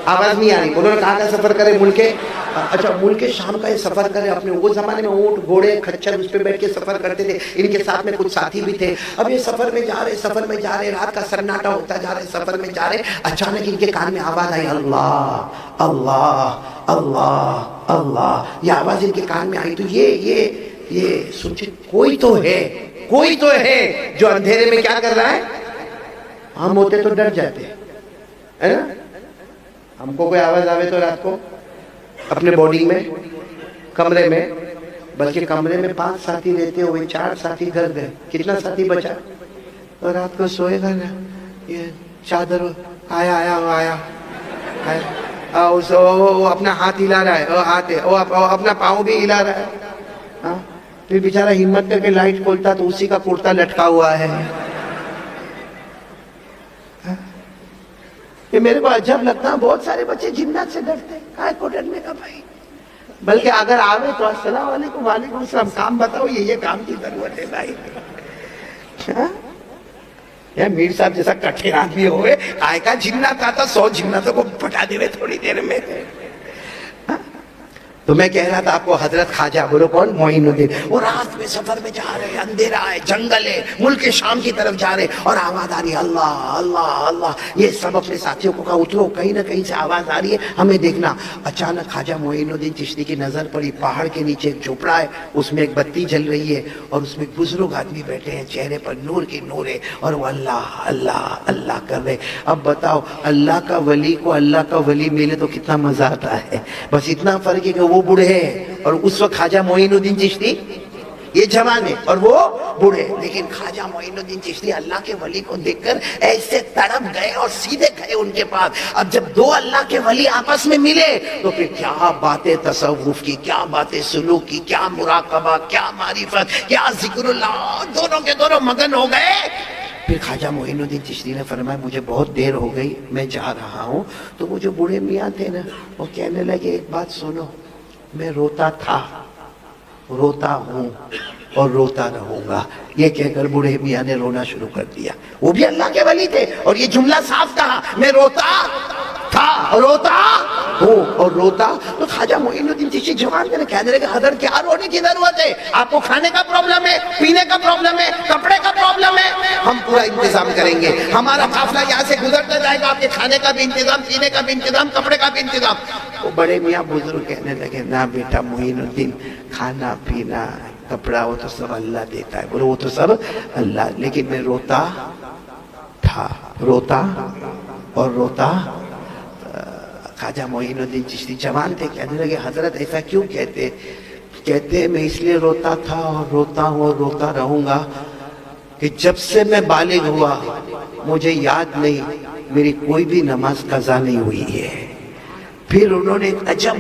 آواز نہیں آ رہی، بولو کہاں کا سفر کرے؟ ملک، اچھا ملک شام کا یہ سفر کرے۔ اپنے وہ زمانے میں اونٹ گھوڑے کھچر اس پہ بیٹھ کے سفر کرتے تھے، ان کے ساتھ میں کچھ ساتھی بھی تھے۔ اب یہ سفر میں جا رہے، رات کا سناٹا ہوتا جا رہے، سفر میں جا رہے، اچانک ان کے کان میں آواز آئی، اللہ اللہ اللہ اللہ، یہ آواز ان کے کان میں آئی۔ تو یہ سوچے کوئی تو ہے جو اندھیرے میں کیا کر رہا ہے۔ ہم ہوتے تو ڈر جاتے ہے نا، ہم کو کوئی آواز آوے تو رات کو اپنے باڈی میں کمرے میں، بلکہ کمرے میں 5 ساتھی رہتے ہوئے 4 ساتھی گھر گئے، کتنا ساتھی بچا؟ اور رات کو سوئے گا نا، یہ چادر آیا وہ اپنا ہاتھ ہلا رہا ہے، اپنا پاؤں بھی ہلا رہا ہے، پھر بیچارہ ہمت کر کے لائٹ کھولتا تو اسی کا کرتا لٹکا ہوا ہے۔ یہ میرے کو عجب لگتا ہے، بہت سارے بچے جنات سے ڈرتے ہیں، کائے کو ڈرنے کا بھائی؟ بلکہ اگر آوے تو السلام علیکم وعلیکم السلام، کام بتاؤ، یہ کام کی ضرورت ہے بھائی. یا میر صاحب جیسا کٹھن آدمی ہوئے، کائے کا جنات آتا 100 جناتوں کو پٹا دے تھوڑی دیر میں. تو میں کہہ رہا تھا آپ کو حضرت خواجہ، بولو کون؟ معین الدین. وہ رات میں سفر میں جا رہے ہیں، اندھیرا ہے، جنگل ہے، ملک شام کی طرف جا رہے ہیں، اور آواز آ رہی ہے اللہ اللہ اللہ. یہ سب اپنے ساتھیوں کو کہا اترو، کہیں نہ کہیں سے آواز آ رہی ہے، ہمیں دیکھنا. اچانک خواجہ معین الدین چشتی کی نظر پڑی، پہاڑ کے نیچے ایک جھوپڑا ہے، اس میں ایک بتی جل رہی ہے، اور اس میں ایک بزرگ آدمی بیٹھے ہیں، چہرے پر نور کی نور ہے، اور وہ اللہ اللہ اللہ کر رہے. اب بتاؤ، اللہ کا ولی کو اللہ کا ولی ملے تو کتنا مزہ آتا ہے. بس اتنا فرق ہے کہ وہ بوڑھے ہیں، اور اس وقت خواجہ معین الدین چشتی یہ جوان ہے اور وہ بوڑھے. لیکن خواجہ معین الدین چشتی اللہ کے ولی کو دیکھ کر ایسے تڑپ گئے اور سیدھے گئے ان کے پاس. اب جب دو اللہ کے ولی آپس میں ملے تو پھر کیا باتیں تصوف کی، کیا باتیں سلوک کی، کیا مراقبہ، کیا معرفت، کیا ذکر اللہ، دونوں کے دونوں مگن ہو گئے. پھر خواجہ معین الدین چشتی نے فرمایا مجھے بہت دیر ہو گئی، میں جا رہا ہوں. تو وہ جو بوڑھے میاں تھے نا، وہ کہنے لگے ایک بات سنو، میں روتا تھا، روتا ہوں اور روتا رہوں گا. یہ کہہ کر بوڑھے میاں نے رونا شروع کر دیا. وہ بھی اللہ کے ولی تھے اور یہ جملہ صاف کہا، میں روتا تھا، روتا ہوں اور روتا. تو خواجہ معین الدین چشتی جوان نے کہنے لگے حضرت کیا رونے کی ضرورت ہے؟ آپ کو کھانے کا پرابلم ہے، پینے کا پرابلم ہے، کپڑے کا پرابلم ہے، ہم پورا انتظام کریں گے. ہمارا قافلہ یہاں سے گزرتا جائے گا، آپ کے کھانے کا بھی انتظام، پینے کا بھی انتظام، کپڑے کا بھی انتظام. وہ بڑے میاں بزرگ کہنے لگے نہ بیٹا معین الدین، کھانا پینا کپڑا وہ تو سب اللہ دیتا ہے. بولو وہ تو سب اللہ، لیکن میں روتا تھا، روتا اور روتا. خواجہ معین الدین چشتی جوان تھے، کہنے لگے حضرت ایسا کیوں کہتے؟ کہتے میں اس لیے روتا تھا اور روتا ہوں اور روتا رہوں گا کہ جب سے میں بالغ ہوا مجھے یاد نہیں میری کوئی بھی نماز قضا نہیں ہوئی ہے. پھر انہوں نے عجب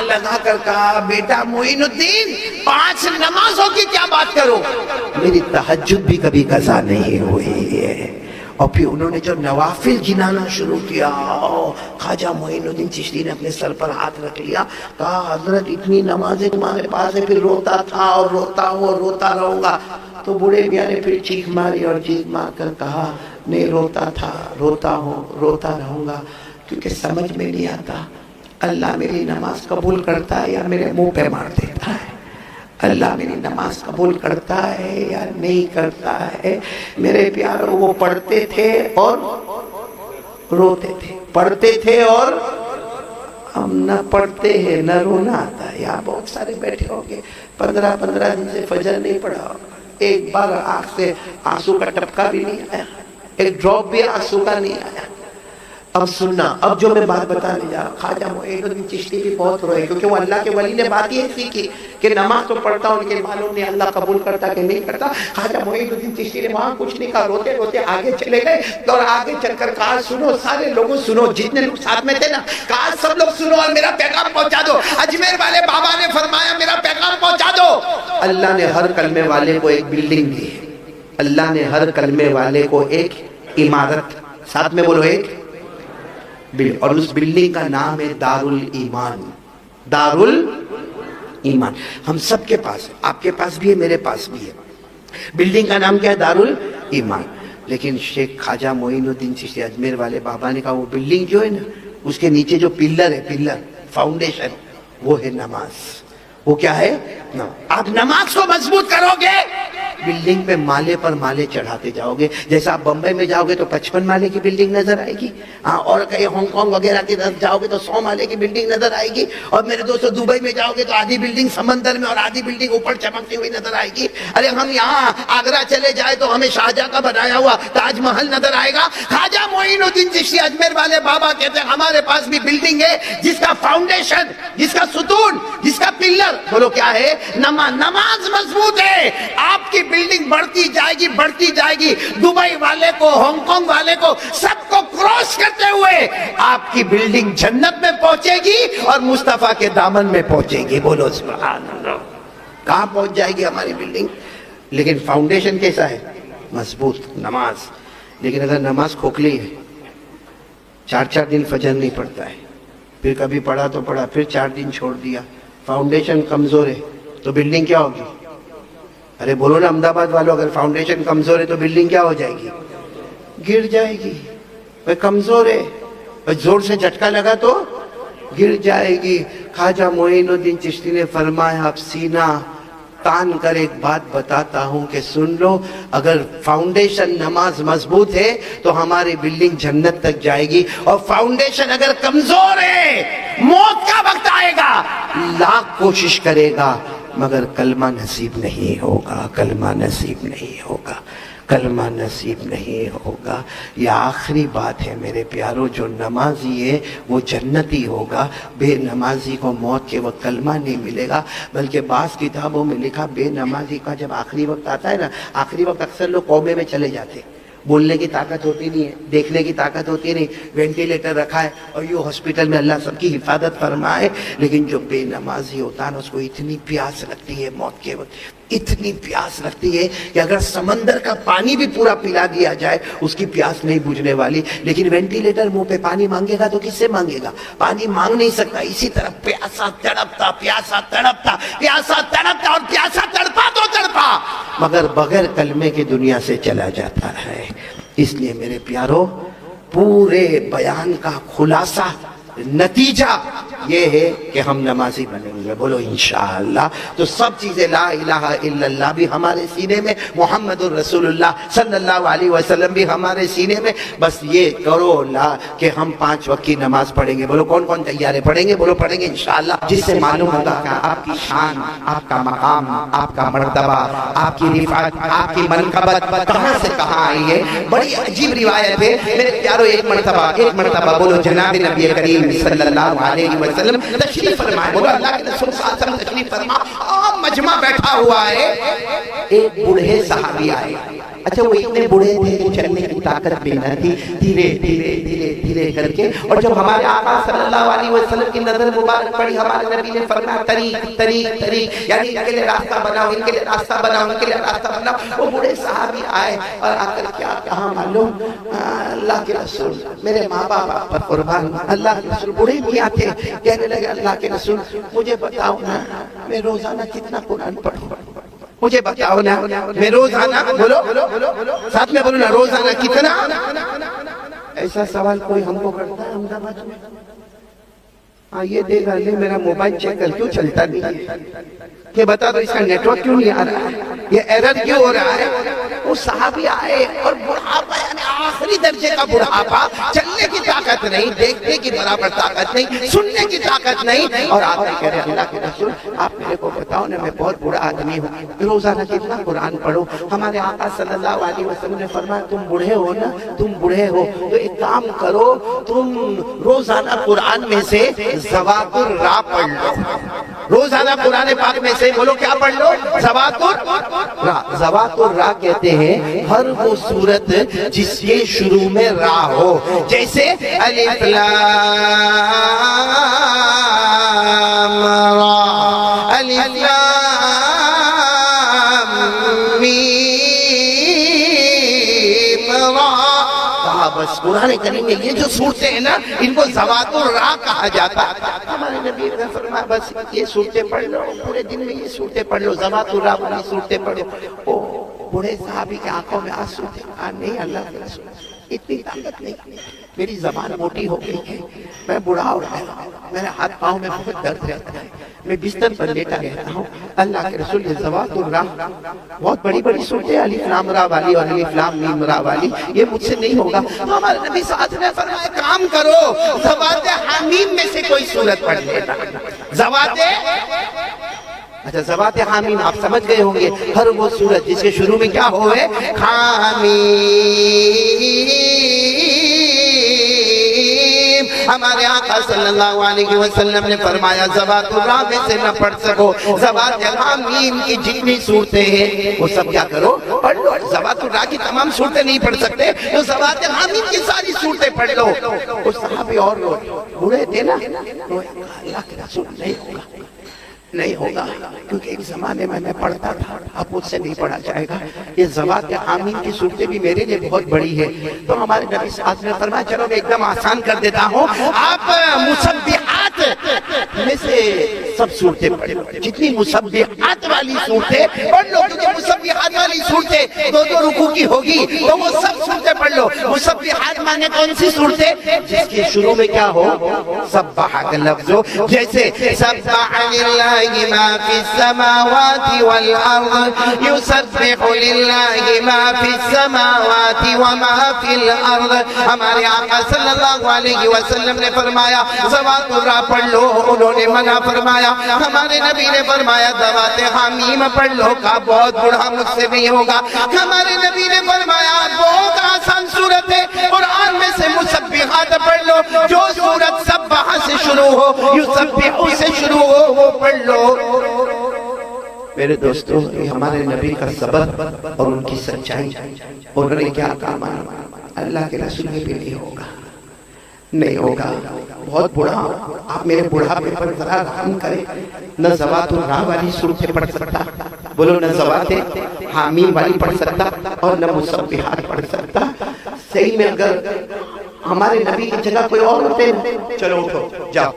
لگا کر کہا بیٹا معین الدین 5 نمازوں کی کیا بات کرو، میری تہجد بھی کبھی قضا نہیں ہوئی ہے. اور پھر انہوں نے جو نوافل گنانا شروع کیا، خواجہ معین الدین چشتی نے اپنے سر پر ہاتھ رکھ لیا، کہا حضرت اتنی نمازیں تمہارے پاس ہے، پھر روتا تھا اور روتا ہوں اور روتا رہوں گا. تو بوڑھے میاں نے پھر چیخ ماری اور چیخ مار کر کہا نہیں روتا تھا، روتا ہوں، روتا رہوں گا، کیونکہ سمجھ میں نہیں آتا اللہ میری نماز قبول کرتا ہے یا میرے منہ پہ مار دیتا ہے. اللہ میری نماز قبول کرتا ہے یا نہیں کرتا ہے. میرے پیاروں وہ پڑھتے تھے اور روتے تھے، پڑھتے تھے اور ہم نہ پڑھتے ہیں نہ رونا آتا ہے. یہاں بہت سارے بیٹھے ہوں گے 15 دن سے فجر نہیں پڑھا، ایک بار آنکھ سے آنسو کا ٹپکا بھی نہیں آیا، ایک ڈراپ بھی آنسو کا نہیں آیا. اب سننا، اب جو میں بات بتانے جا رہا ہوں، خواجہ معین الدین چشتی بھی بہت روئے، کیونکہ وہ اللہ کے ولی نے بات یہ سیکھی کہ نماز تو پڑھتا ہوں لیکن معلوم نہیں اللہ قبول کرتا کہ نہیں کرتا. خواجہ معین الدین چشتی نے وہاں کچھ نہیں کہا، روتے روتے آگے چلے گئے اور آگے چل کر کہا سنو سارے لوگوں سنو، جتنے لوگ ساتھ میں تھے نا، کہا سب لوگ سنو اور میرا پیغام پہنچا دو. اجمیر والے بابا نے فرمایا میرا پیغام پہنچا دو. اللہ نے ہر کلمے والے کو ایک بلڈنگ دی، اللہ نے ہر کلمے والے کو ایک عمارت، ساتھ میں بولو ایک، اور اس بلڈنگ کا نام ہے دارالایمان. دارالایمان ہم سب کے پاس ہے، آپ کے پاس بھی ہے، میرے پاس بھی ہے. بلڈنگ کا نام کیا ہے؟ دارالایمان. لیکن شیخ خواجہ معین الدین چشتی اجمیر والے بابا نے کہا وہ بلڈنگ جو ہے نا، اس کے نیچے جو پلر ہے، پلر فاؤنڈیشن، وہ ہے نماز. وہ کیا ہے؟ آپ نماز کو مضبوط کرو گے، بلڈنگ پہ مالے پر مالے چڑھاتے جاؤ گے. جیسا آپ بمبئی میں جاؤ گے تو 55 مالے کی بلڈنگ نظر آئے گی، اور کہیں ہانگ کانگ وغیرہ کی طرف جاؤ گے تو 100 مالے کی بلڈنگ نظر آئے گی. اور میرے دوستو دبئی میں جاؤ گے تو آدھی بلڈنگ سمندر میں اور آدھی بلڈنگ اوپر چمکتی ہوئی نظر آئے گی. ارے ہم یہاں آگرہ چلے جائے تو ہمیں شاہجہاں کا بنایا ہوا تاج محل نظر آئے گا. خواجہ معین الدین چشتی اجمیر والے بابا کہتے ہیں ہمارے پاس بھی بلڈنگ ہے جس کا فاؤنڈیشن، جس کا ستون، جس کا پلر، بولو کیا ہے؟ نماز مضبوط ہے. آپ کی بلڈنگ بڑھتی جائے گی، بڑھتی جائے گی. دبئی والے کو، ہانگ کانگ والے کو، سب کو کراس کرتے ہوئے آپ کی بلڈنگ جنت میں پہنچے گی اور مصطفیٰ کے دامن میں پہنچے گی. بولو سبحان اللہ. کہاں پہنچ جائے گی ہماری بلڈنگ؟ لیکن فاؤنڈیشن کیسا ہے؟ مضبوط، نماز. لیکن اگر نماز کھوکھلی ہے، 4 دن فجر نہیں پڑھتا ہے، پھر کبھی پڑھا تو پڑھا، پھر 4 دن چھوڑ دیا، فاؤنڈیشن کمزور ہے تو بلڈنگ کیا ہوگی؟ ارے بولو نا احمدآباد والوں، اگر فاؤنڈیشن کمزور ہے تو بلڈنگ کیا ہو جائے گی؟ گر جائے گی. وہ کمزور ہے، زور سے جھٹکا لگا تو گر جائے گی. خواجہ معین الدین چشتی نے فرمایا اب سینہ تان کر ایک بات بتاتا ہوں کہ سن لو، اگر فاؤنڈیشن نماز مضبوط ہے تو ہماری بلڈنگ جنت تک جائے گی، اور فاؤنڈیشن اگر کمزور ہے موت کا وقت آئے گا لاکھ کوشش کرے گا مگر کلمہ نصیب نہیں ہوگا، کلمہ نصیب نہیں ہوگا، کلمہ نصیب نہیں ہوگا. یہ آخری بات ہے میرے پیارو، جو نمازی ہے وہ جنتی ہوگا، بے نمازی کو موت کے وقت کلمہ نہیں ملے گا. بلکہ بعض کتابوں میں لکھا بے نمازی کا جب آخری وقت آتا ہے نا، آخری وقت اکثر لوگ کومے میں چلے جاتے، بولنے کی طاقت ہوتی نہیں ہے، دیکھنے کی طاقت ہوتی نہیں، وینٹیلیٹر رکھا ہے اور یہ ہاسپٹل میں اللہ سب کی حفاظت فرمائے. لیکن جو بے نمازی ہوتا ہے نا، اس کو اتنی پیاس لگتی ہے موت کے وقت، اتنی پیاس لگتی ہے کہ اگر سمندر کا پانی بھی پورا پلا دیا جائے اس کی پیاس نہیں بجھنے والی. لیکن وینٹیلیٹر منہ پہ پانی مانگے گا تو کس سے مانگے گا؟ پانی مانگ نہیں سکتا. اسی طرح پیاسا تڑپتا، پیاسا تڑپتا، پیاسا تڑپتا، اور پیاسا تڑپا تو تڑپا مگر بغیر کلمے کی دنیا سے چلا جاتا ہے. اس لیے میرے پیارو، پورے بیان کا خلاصہ نتیجہ یہ ہے کہ ہم نمازی بنیں گے. بولو انشاءاللہ. تو سب چیزیں لا الہ الا اللہ بھی ہمارے سینے میں، محمد الرسول اللہ صلی اللہ علیہ وسلم بھی ہمارے سینے میں. بس یہ کرو لا کہ ہم 5 وقت کی نماز پڑھیں گے. بولو کون کون تیار ہے؟ پڑھیں گے؟ بولو پڑھیں گے انشاءاللہ. جس سے معلوم ہوگا کہ آپ کی شان، آپ کا مقام، آپ کا مرتبہ، آپ کی رفعت، آپ کی منقبت کہاں سے کہاں آئی ہے. بڑی عجیب روایت ہے میرے پیارو. ایک مرتبہ بولو جناب نبی کریم صلی اللہ علیہ وسلم تشریف فرمائے. بولو اللہ کے رسول صلی اللہ علیہ وسلم تشریف فرما. عام مجمع بیٹھا ہوا ہے. ایک بوڑھے صحابی آئے. اچھا وہ اتنے بوڑھے تھے کہ چلنے کی طاقت بھی نہ تھی. دھیرے دھیرے دھیرے دھیرے کر کے، اور جب ہمارے آقا صلی اللہ علیہ وسلم کی نظر مبارک پڑی، ہمارے نبی نے فرمایا طریق طریق طریق، یعنی ان کے لیے راستہ بناؤ، ان کے لیے راستہ بناؤ، ان کے لیے راستہ بناؤ. وہ بوڑھے صحابی آئے اور آ کر کیا کہا معلوم؟ اللہ کے رسول، میرے ماں باپ پر قربان. اللہ کے رسول بوڑھے میاں تھے، کہنے لگے اللہ کے رسول مجھے بتاؤ نا میں روزانہ کتنا قرآن پڑھوں. مجھے بتاؤ نا میں روزانہ، بولو ساتھ میں بولو نا، روزانہ کتنا. ایسا سوال کوئی ہم کو کرتا ہے احمدآباد میں؟ ہاں یہ دیکھ لے میرا موبائل چیک کر کیوں چلتا نہیں ہے، کہ بتا دو اس کا نیٹ ورک کیوں نہیں آ رہا ہے، یہ ایرر کیوں ہو رہا ہے. وہ صحابی آئے اور بڑھاپا، یعنی آخری درجے کا بڑھاپا، چلنے کی طاقت نہیں، دیکھنے کی برابر طاقت نہیں، سننے کی طاقت نہیں، اور آپ کہہ رہے اللہ کے رسول آپ میرے کو بتاؤ نا میں بہت بڑا آدمی ہوں، روزانہ کتنا قرآن پڑھو. ہمارے آقا صلی اللہ علیہ وسلم نے فرمایا تم بوڑھے ہو نا، تم بوڑھے ہو تو ایک کام کرو، تم روزانہ قرآن میں سے ذوات الراء پڑھ لو. روزانہ قرآن پاک میں سے بولو کیا پڑھ لو؟ ذوات الراء. ذوات الراء کہتے ہیں ہر وہ صورت جس کے شروع میں را ہو، جیسے الف لام را، الف لام میم را. بس قرآن کریم میں یہ جو صورتیں ہیں نا ان کو ذوات الراء کہا جاتا ہے. ہمارے نبی نے فرمایا بس یہ صورتیں پڑھ لو، پورے دن میں یہ صورتیں پڑھ لو، ذوات الراء والی صورتیں پڑھو. بوڑھے صحابی کے آنکھوں میں آنسو تھے. نہیں اللہ کے رسول اتنی طاقت نہیں، میری زبان موٹی ہو گئی ہے، میں بوڑھا ہو رہا ہوں، میرے ہاتھ پاؤں میں بہت درد رہتا ہے، میں بستر پر لیٹا رہتا ہوں. اللہ کے رسول یہ ذوات الراء بہت بڑی بڑی صورتیں الف لام را والی اور الف لام میم را والی، یہ مجھ سے نہیں ہوگا. تو ہمارے نبی صلی اللہ علیہ وسلم نے فرمایا کام کرو ذوات حامیم میں سے کوئی صورت پڑھ لینا. ذوات اچھا ذوات حامیم آپ سمجھ گئے ہوں گے، ہر وہ صورت جس کے شروع میں کیا ہوئے حامیم. ہمارے آقا صلی اللہ علیہ وسلم نے فرمایا ذوات الراء میں سے نہ پڑھ سکو، ذوات حامیم کی جتنی صورتیں ہیں وہ سب کیا کرو پڑھ لو. ذوات الراء کی تمام صورتیں نہیں پڑھ سکتے تو ذوات حامیم کی ساری صورتیں پڑھ لو. وہ صحابی اور بوڑھے تھے نا، اللہ کے رسول نہیں ہوگا کیونکہ ایک زمانے میں پڑھتا تھا، اب مجھ سے نہیں پڑھا جائے گا. یہ ذوات حامیم کی صورتیں بھی میرے لیے بہت بڑی ہے. تو ہمارے نبی صلی اللہ علیہ وسلم نے فرمایا چلو میں ایک دم آسان کر دیتا ہوں، آپ مسبحات میں سے سب صورتیں پڑھ لو، جتنی مسبحات والی صورتیں پڑھ لو، کیونکہ مسبحات والی صورتیں دو رکوع کی ہوگی تو وہ سب صورتیں پڑھ لو۔ مسبحات مانے کون سی صورتیں؟ جس کے شروع میں کیا ہو؟ سبح کا لفظ ہو، جیسے سبح للہ ما فی السماوات والارض یسبح للہ ما فی السماوات وما فی الارض۔ ہمارے آقا صلی اللہ علیہ وسلم نے فرمایا ذوات الراء پڑھ لو، انہوں نے منع فرمایا۔ ہمارے نبی نے فرمایا ذوات حمیم پڑھ لو، کہا بہت بڑھا مجھ سے نہیں ہوگا۔ ہمارے نبی نے فرمایا بہت آسان صورت ہے، قرآن میں سے مسبحات پڑھ لو، جو صورت سبح سے شروع ہو، یسبح سے شروع ہو وہ پڑھ لو۔ میرے دوستو، یہ ہمارے نبی کا صبر اور ان کی سچائی، انہوں نے کیا کہا مانا اللہ کے رسول میں بھی نہیں ہوگا، نہیں ہوگا، بہت بڑھا، آپ میرے بڑھاپے پر ذرا رحم کریں۔ نہ ذوات الراء والی صورتیں پڑھ سکتا، بولو نہ ذوات حامیم والی پڑھ سکتا اور نہ مسبحات پڑھ سکتا۔ صحیح میں اگر ہمارے نبی کی جگہ کوئی اور ہوتے ہیں، چلو اٹھو جاؤ،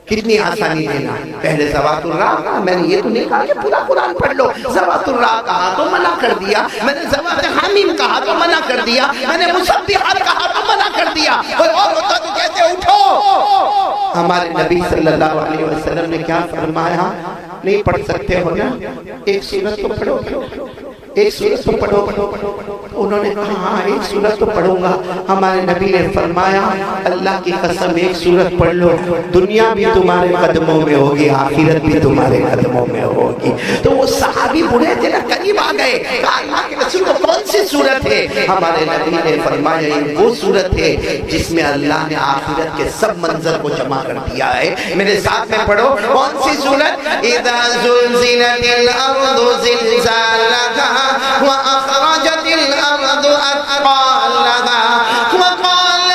کتنی آسانی دینا۔ پہلے ذوات الراء کہا، میں نے یہ تو نہیں کہا کہ پورا قرآن پڑھ لو، ذوات الراء کہا تو منع کر دیا، میں نے ذوات حامیم کہا تو منع کر دیا، میں نے مسبحات کہا تو منع کر دیا، کوئی اور ہوتا تو کہتے اٹھو۔ ہمارے نبی صلی اللہ علیہ وسلم نے کیا فرمایا؟ نہیں پڑھ سکتے ہو نا، ایک سورت تو پڑھو، ایک سورت تو پڑھو۔ انہوں نے کہا ہاں ایک سورت تو پڑھوں گا۔ ہمارے نبی نے فرمایا اللہ کی قسم ایک سورت پڑھ لو، دنیا بھی تمہارے قدموں میں ہوگی، آخرت بھی تمہارے قدموں میں ہوگی۔ تو وہ صحابی بڑھے تھے نا، قریب آ گئے، کہا اللہ کے رسول کو کون سی سورت ہے؟ ہمارے نبی نے فرمایا یہ وہ سورت ہے جس میں اللہ نے آخرت کے سب منظر کو جمع کر دیا ہے۔ میرے ساتھ میں پڑھو، کون سی سورت؟ اذا زلزلت الارض زلزالها واخرجت الارض اثقالها وقال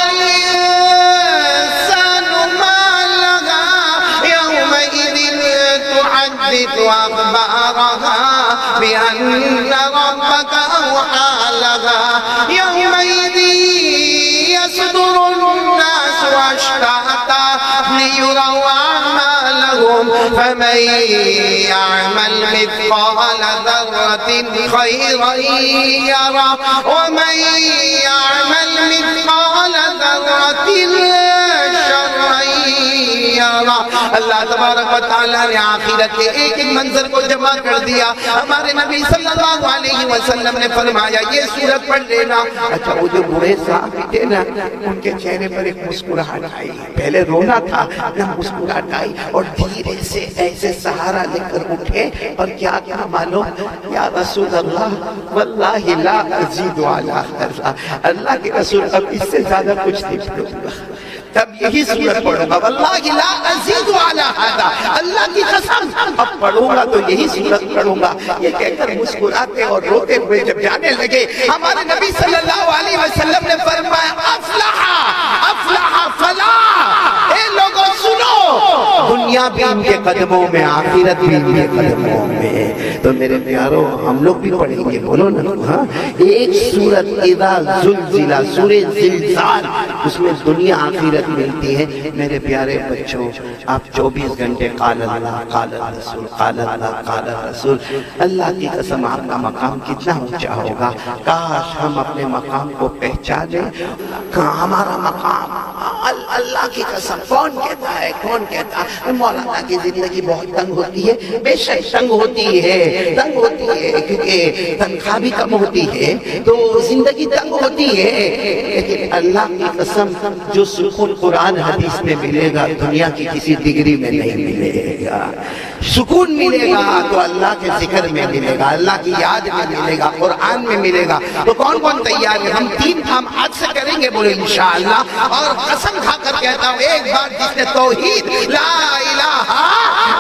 الانسان ما لها يومئذ تحدث اخبارها بان ربك اوحى لها يومئذ يصدر الناس اشتاتا ليروا أعمالهم فمن يعمل مثقال ذرة خيرا يره ومن يعمل مثقال ذرة شرا يره۔ اللہ تبارک و تعالیٰ نے آخرت کے ایک ایک منظر کو جمع کر دیا۔ ہمارے نبی صلی اللہ علیہ وسلم نے فرمایا یہ سورت پڑھ لینا۔ اچھا وہ جو بوڑھے صاحب تھے نا، ان کے چہرے پر ایک مسکراہٹ آئی، پہلے رونا تھا نہ مسکراہٹ آئی، اور دھیرے سے ایسے سہارا لے کر اٹھے اور کیا کیا معلوم؟ یا رسول اللہ واللہ لا ازید علی ھذا، اللہ کے رسول اب اس سے زیادہ کچھ نہیں پڑھوں گا، تب یہی سورت پڑھوں گا، واللہ لا ازید علی ھذا، اللہ کی قسم اب پڑھوں گا تو یہی سورت پڑھوں گا۔ یہ کہہ کر مسکراتے اور روتے ہوئے جب جانے لگے، ہمارے نبی صلی اللہ علیہ وسلم نے فرمایا افلح افلح فلاح، اے لوگوں سنو، دنیا بھی ان کے قدموں میں، آخرت بھی ان کے قدموں میں۔ تو میرے پیاروں ہم لوگ بھی پڑھیں گے، بولو نا، ہاں ایک سورت اذا زلزلہ، سورہ زلزال، اس میں دنیا آخرت ملتی ہے۔ میرے پیارے بچوں، آپ 24 گھنٹے قال اللہ قال الرسول قال اللہ قال الرسول، اللہ کی قسم آپ کا مقام کتنا اونچا ہوگا۔ کاش ہم اپنے مقام کو پہچانیں۔ ہمارا مقام اللہ کی قسم کون کہتا ہے، کون کہتا ہے مولانا کی زندگی بہت تنگ ہوتی ہے؟ بے شک تنگ ہوتی ہے، تنگ ہوتی ہے، کیونکہ تنخواہ بھی کم ہوتی ہے تو زندگی تنگ ہوتی ہے، لیکن اللہ کی قسم جو سکون قرآن حدیث میں ملے گا دنیا کی کسی ڈگری میں نہیں ملے گا۔ سکون ملے گا تو اللہ کے ذکر میں ملے گا، اللہ کی یاد میں ملے گا، قرآن میں ملے گا۔ تو کون کون تیار ہے؟ ہم 3 کام آج سے کریں گے، بولے انشاءاللہ، اور قسم کھا کر کہتا ہوں ایک بار جس نے توحید لا الہ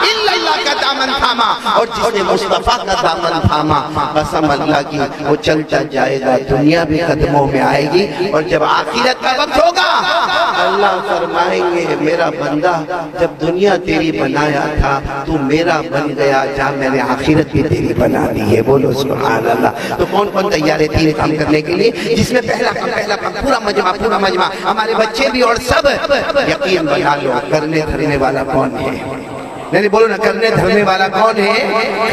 الا اللہ کا دامن تھاما، اور جس نے مصطفیٰ کا دامن تھاما قسم اللہ کی وہ چلتا جائے گا، دنیا بھی قدموں میں آئے گی، اور جب آخرت کا وقت ہوگا اللہ فرمائیں گے میرا بندہ جب دنیا تیری بنایا تھا تو میرا بن گیا، جا میں نے آخرت بھی تیری بنا دی ہے، بولو سبحان اللہ۔ تو کون کون تیار ہے تین کام کرنے کے لیے، جس میں پہلا کام پورا مجمع ہمارے بچے بھی اور سب یقین بنا لو کرنے دھرنے والا کون ہے؟ نہیں بولو نا، کرنے دھرنے والا کون ہے؟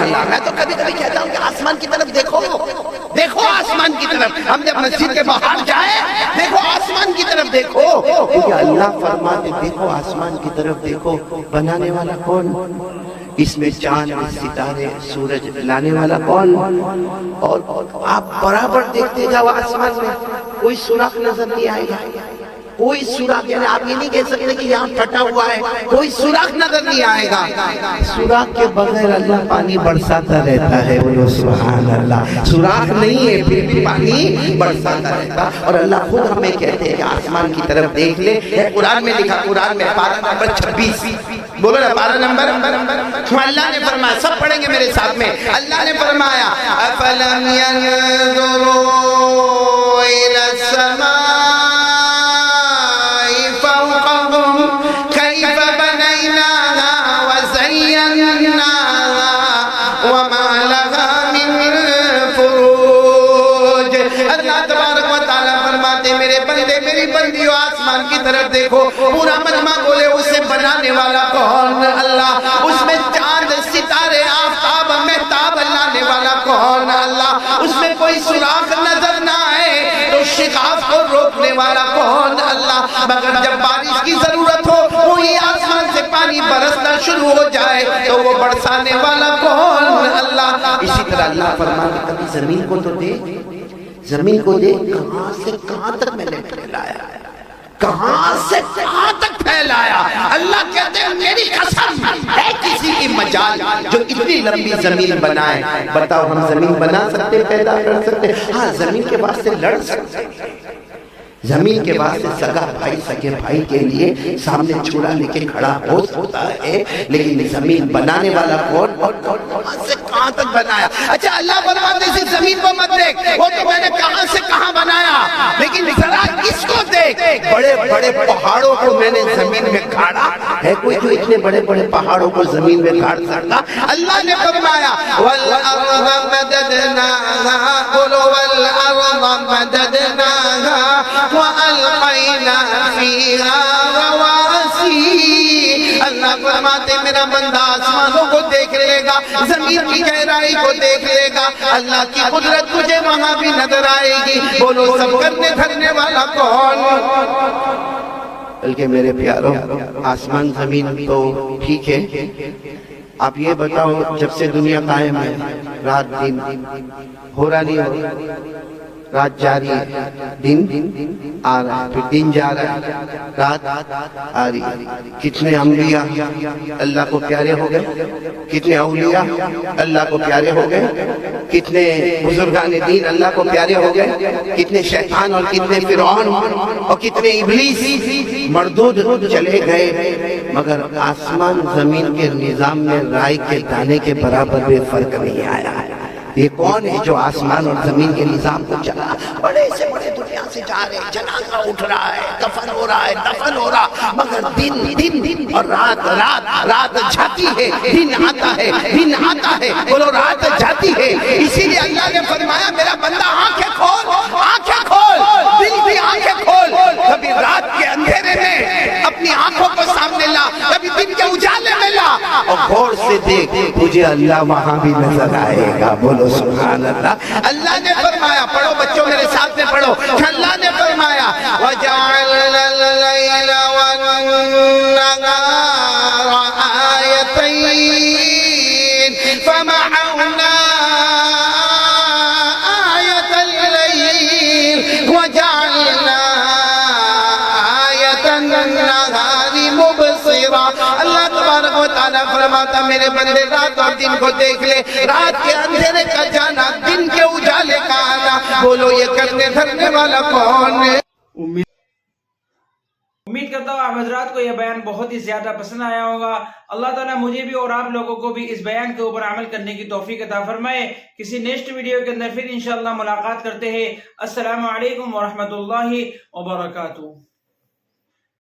اللہ۔ میں تو کبھی کبھی کہتا ہوں کہ آسمان کی طرف دیکھو، دیکھو آسمان کی طرف، ہم جب مسجد کے باہر جائیں دیکھو آسمان کی طرف دیکھو، کیونکہ اللہ فرماتے دیکھو آسمان کی طرف دیکھو، بنانے والا کون؟ اس میں چاند ستارے سورج لانے والا کون؟ اور آپ برابر دیکھتے جاؤ آسمان میں کوئی سوراخ نظر نہیں آئے گا، کوئی سوراخ، یعنی آپ یہ نہیں کہہ سکتے کہ یہاں پھٹا ہوا ہے، کوئی سوراخ نظر نہیں آئے گا۔ سوراخ کے بغیر اللہ پانی برساتا رہتا ہے، بولو سبحان اللہ۔ سوراخ نہیں ہے پھر بھی پانی برساتا رہتا، اور اللہ خود ہمیں کہتے ہیں کہ آسمان کی طرف دیکھ لے، قرآن میں لکھا، قرآن میں پارہ نمبر 26، بولو نا پارہ نمبر، اللہ نے فرمایا، سب پڑھیں گے میرے ساتھ میں، اللہ نے فرمایا أَفَلَمْ يَنْظُرُوا إِلَى السَّمَاءِ آسمان کی طرف دیکھو، پورا مجمع بولے اسے بنانے والا کون؟ اللہ۔ اس میں چاند ستارے آفتاب مہتاب لانے والا کون؟ اللہ۔ اس میں کوئی سوراخ نظر نہ آئے تو شگاف کو روکنے والا کون؟ اللہ۔ مگر جب بارش کی ضرورت ہو وہی آسمان سے پانی برسنا شروع ہو جائے تو وہ برسانے والا کون؟ اللہ۔ اسی طرح اللہ فرماتے کبھی زمین کو تو دیکھ، زمین کو دیکھ کہاں سے کہاں تک میں نے پھیلایا، کہاں سے کہاں تک پھیلایا۔ اللہ کہتے ہیں میری قسم ہے کسی کی مجال جو اتنی لمبی زمین بنائے۔ بتاؤ ہم زمین بنا سکتے، پیدا کر سکتے؟ ہاں زمین کے واسطے لڑ سکتے، زمین کے واسطے سگا بھائی سگے بھائی کے لیے سامنے چھڑا لے کے کھڑا ہو سکتا ہے، لیکن زمین بنانے والا کون؟ کہاں سے کہاں تک بنایا۔ اچھا اللہ فرماتے ہیں زمین کو مت دیکھ، وہ تو میں نے کہاں سے کہاں بنایا، لیکن ذرا اس کو دیکھ، بڑے بڑے پہاڑوں کو میں نے زمین میں گاڑا ہے، کوئی جو اتنے بڑے بڑے پہاڑوں کو زمین میں گاڑ سکتا؟ اللہ نے فرمایا وَالْأَرْضَ مَدَدْنَاهَا، بولو وَالْأَرْضَ مَدَدْنَاهَا وَأَلْقَيْنَا فِيهَا رَوَاسِيَ۔ اللہ فرماتے میرا بندہ آسمانوں کو دیکھ لے گا، زمین کی گہرائی کو دیکھ لے گا، اللہ کی قدرت تجھے وہاں بھی نظر آئے گی۔ بولو سب کرنے دھرنے والا کون؟ بلکہ میرے پیاروں آسمان زمین تو ٹھیک ہے، آپ یہ بتاؤ جب سے دنیا قائم ہے رات دن ہو رہا نہیں ہو رہا؟ رات جاری ہے، دن آ رہا ہے، پھر دن جا رہا ہے، رات آ رہی ہے۔ کتنے انبیاء اللہ کو پیارے ہو گئے، کتنے اولیاء اللہ کو پیارے ہو گئے، کتنے بزرگان دین اللہ کو پیارے ہو گئے، کتنے شیطان اور کتنے فرعون اور کتنے ابلیس مردود چلے گئے، مگر آسمان زمین کے نظام میں رائے کے دانے کے برابر بھی فرق نہیں آیا ہے۔ یہ کون ہے جو آسمان اور زمین کے نظام کو چلا؟ بڑے سے بڑے دنیا سے جا رہے ہیں، جنازہ اٹھ رہا ہے، دفن ہو رہا ہے، دفن ہو رہا، مگر دن اور رات جاتی ہے، دن آتا ہے، دن آتا ہے، بولو رات جاتی ہے۔ اسی لیے اللہ نے فرمایا میرا بندہ آنکھیں کھول، آنکھیں کھول، دل کی آنکھیں کھول، کبھی رات کے اندھیرے میں اپنی آنکھوں کو سامنے لا، کبھی دن کے اجالے میں لا، اور غور سے دیکھ تجھے اللہ وہاں بھی نظر آئے گا، بولو سبحان اللہ۔ اللہ نے فرمایا، پڑھو بچوں میرے ساتھ میں پڑھو، اللہ نے فرمایا وَجَعَلْنَا اللَّيْلَ وَالنَّهَارَ آيَتَيْنِ فَمَحَوْنَا آيَةَ اللَّيْلِ وَجَعَلْنَا آيَةَ النَّهَارِ مُبْصِرًا۔ اللہ تبارک و تعالیٰ فرماتا میرے بندے رات اور دن کو دیکھ لے، رات کے اندھیرے کا جانا، دن کے اجالے کا آنا، بولو یہ کرنے دھرنے والا کون ہے؟ امید کرتا ہوں آپ حضرات کو یہ بیان بہت ہی زیادہ پسند آیا ہوگا. اللہ تعالیٰ مجھے بھی اور آپ لوگوں کو بھی اس بیان کے اوپر عمل کرنے کی توفیق عطا فرمائے. کسی نیکسٹ ویڈیو کے اندر پھر انشاءاللہ ملاقات کرتے ہیں. السلام علیکم ورحمۃ اللہ وبرکاتہ.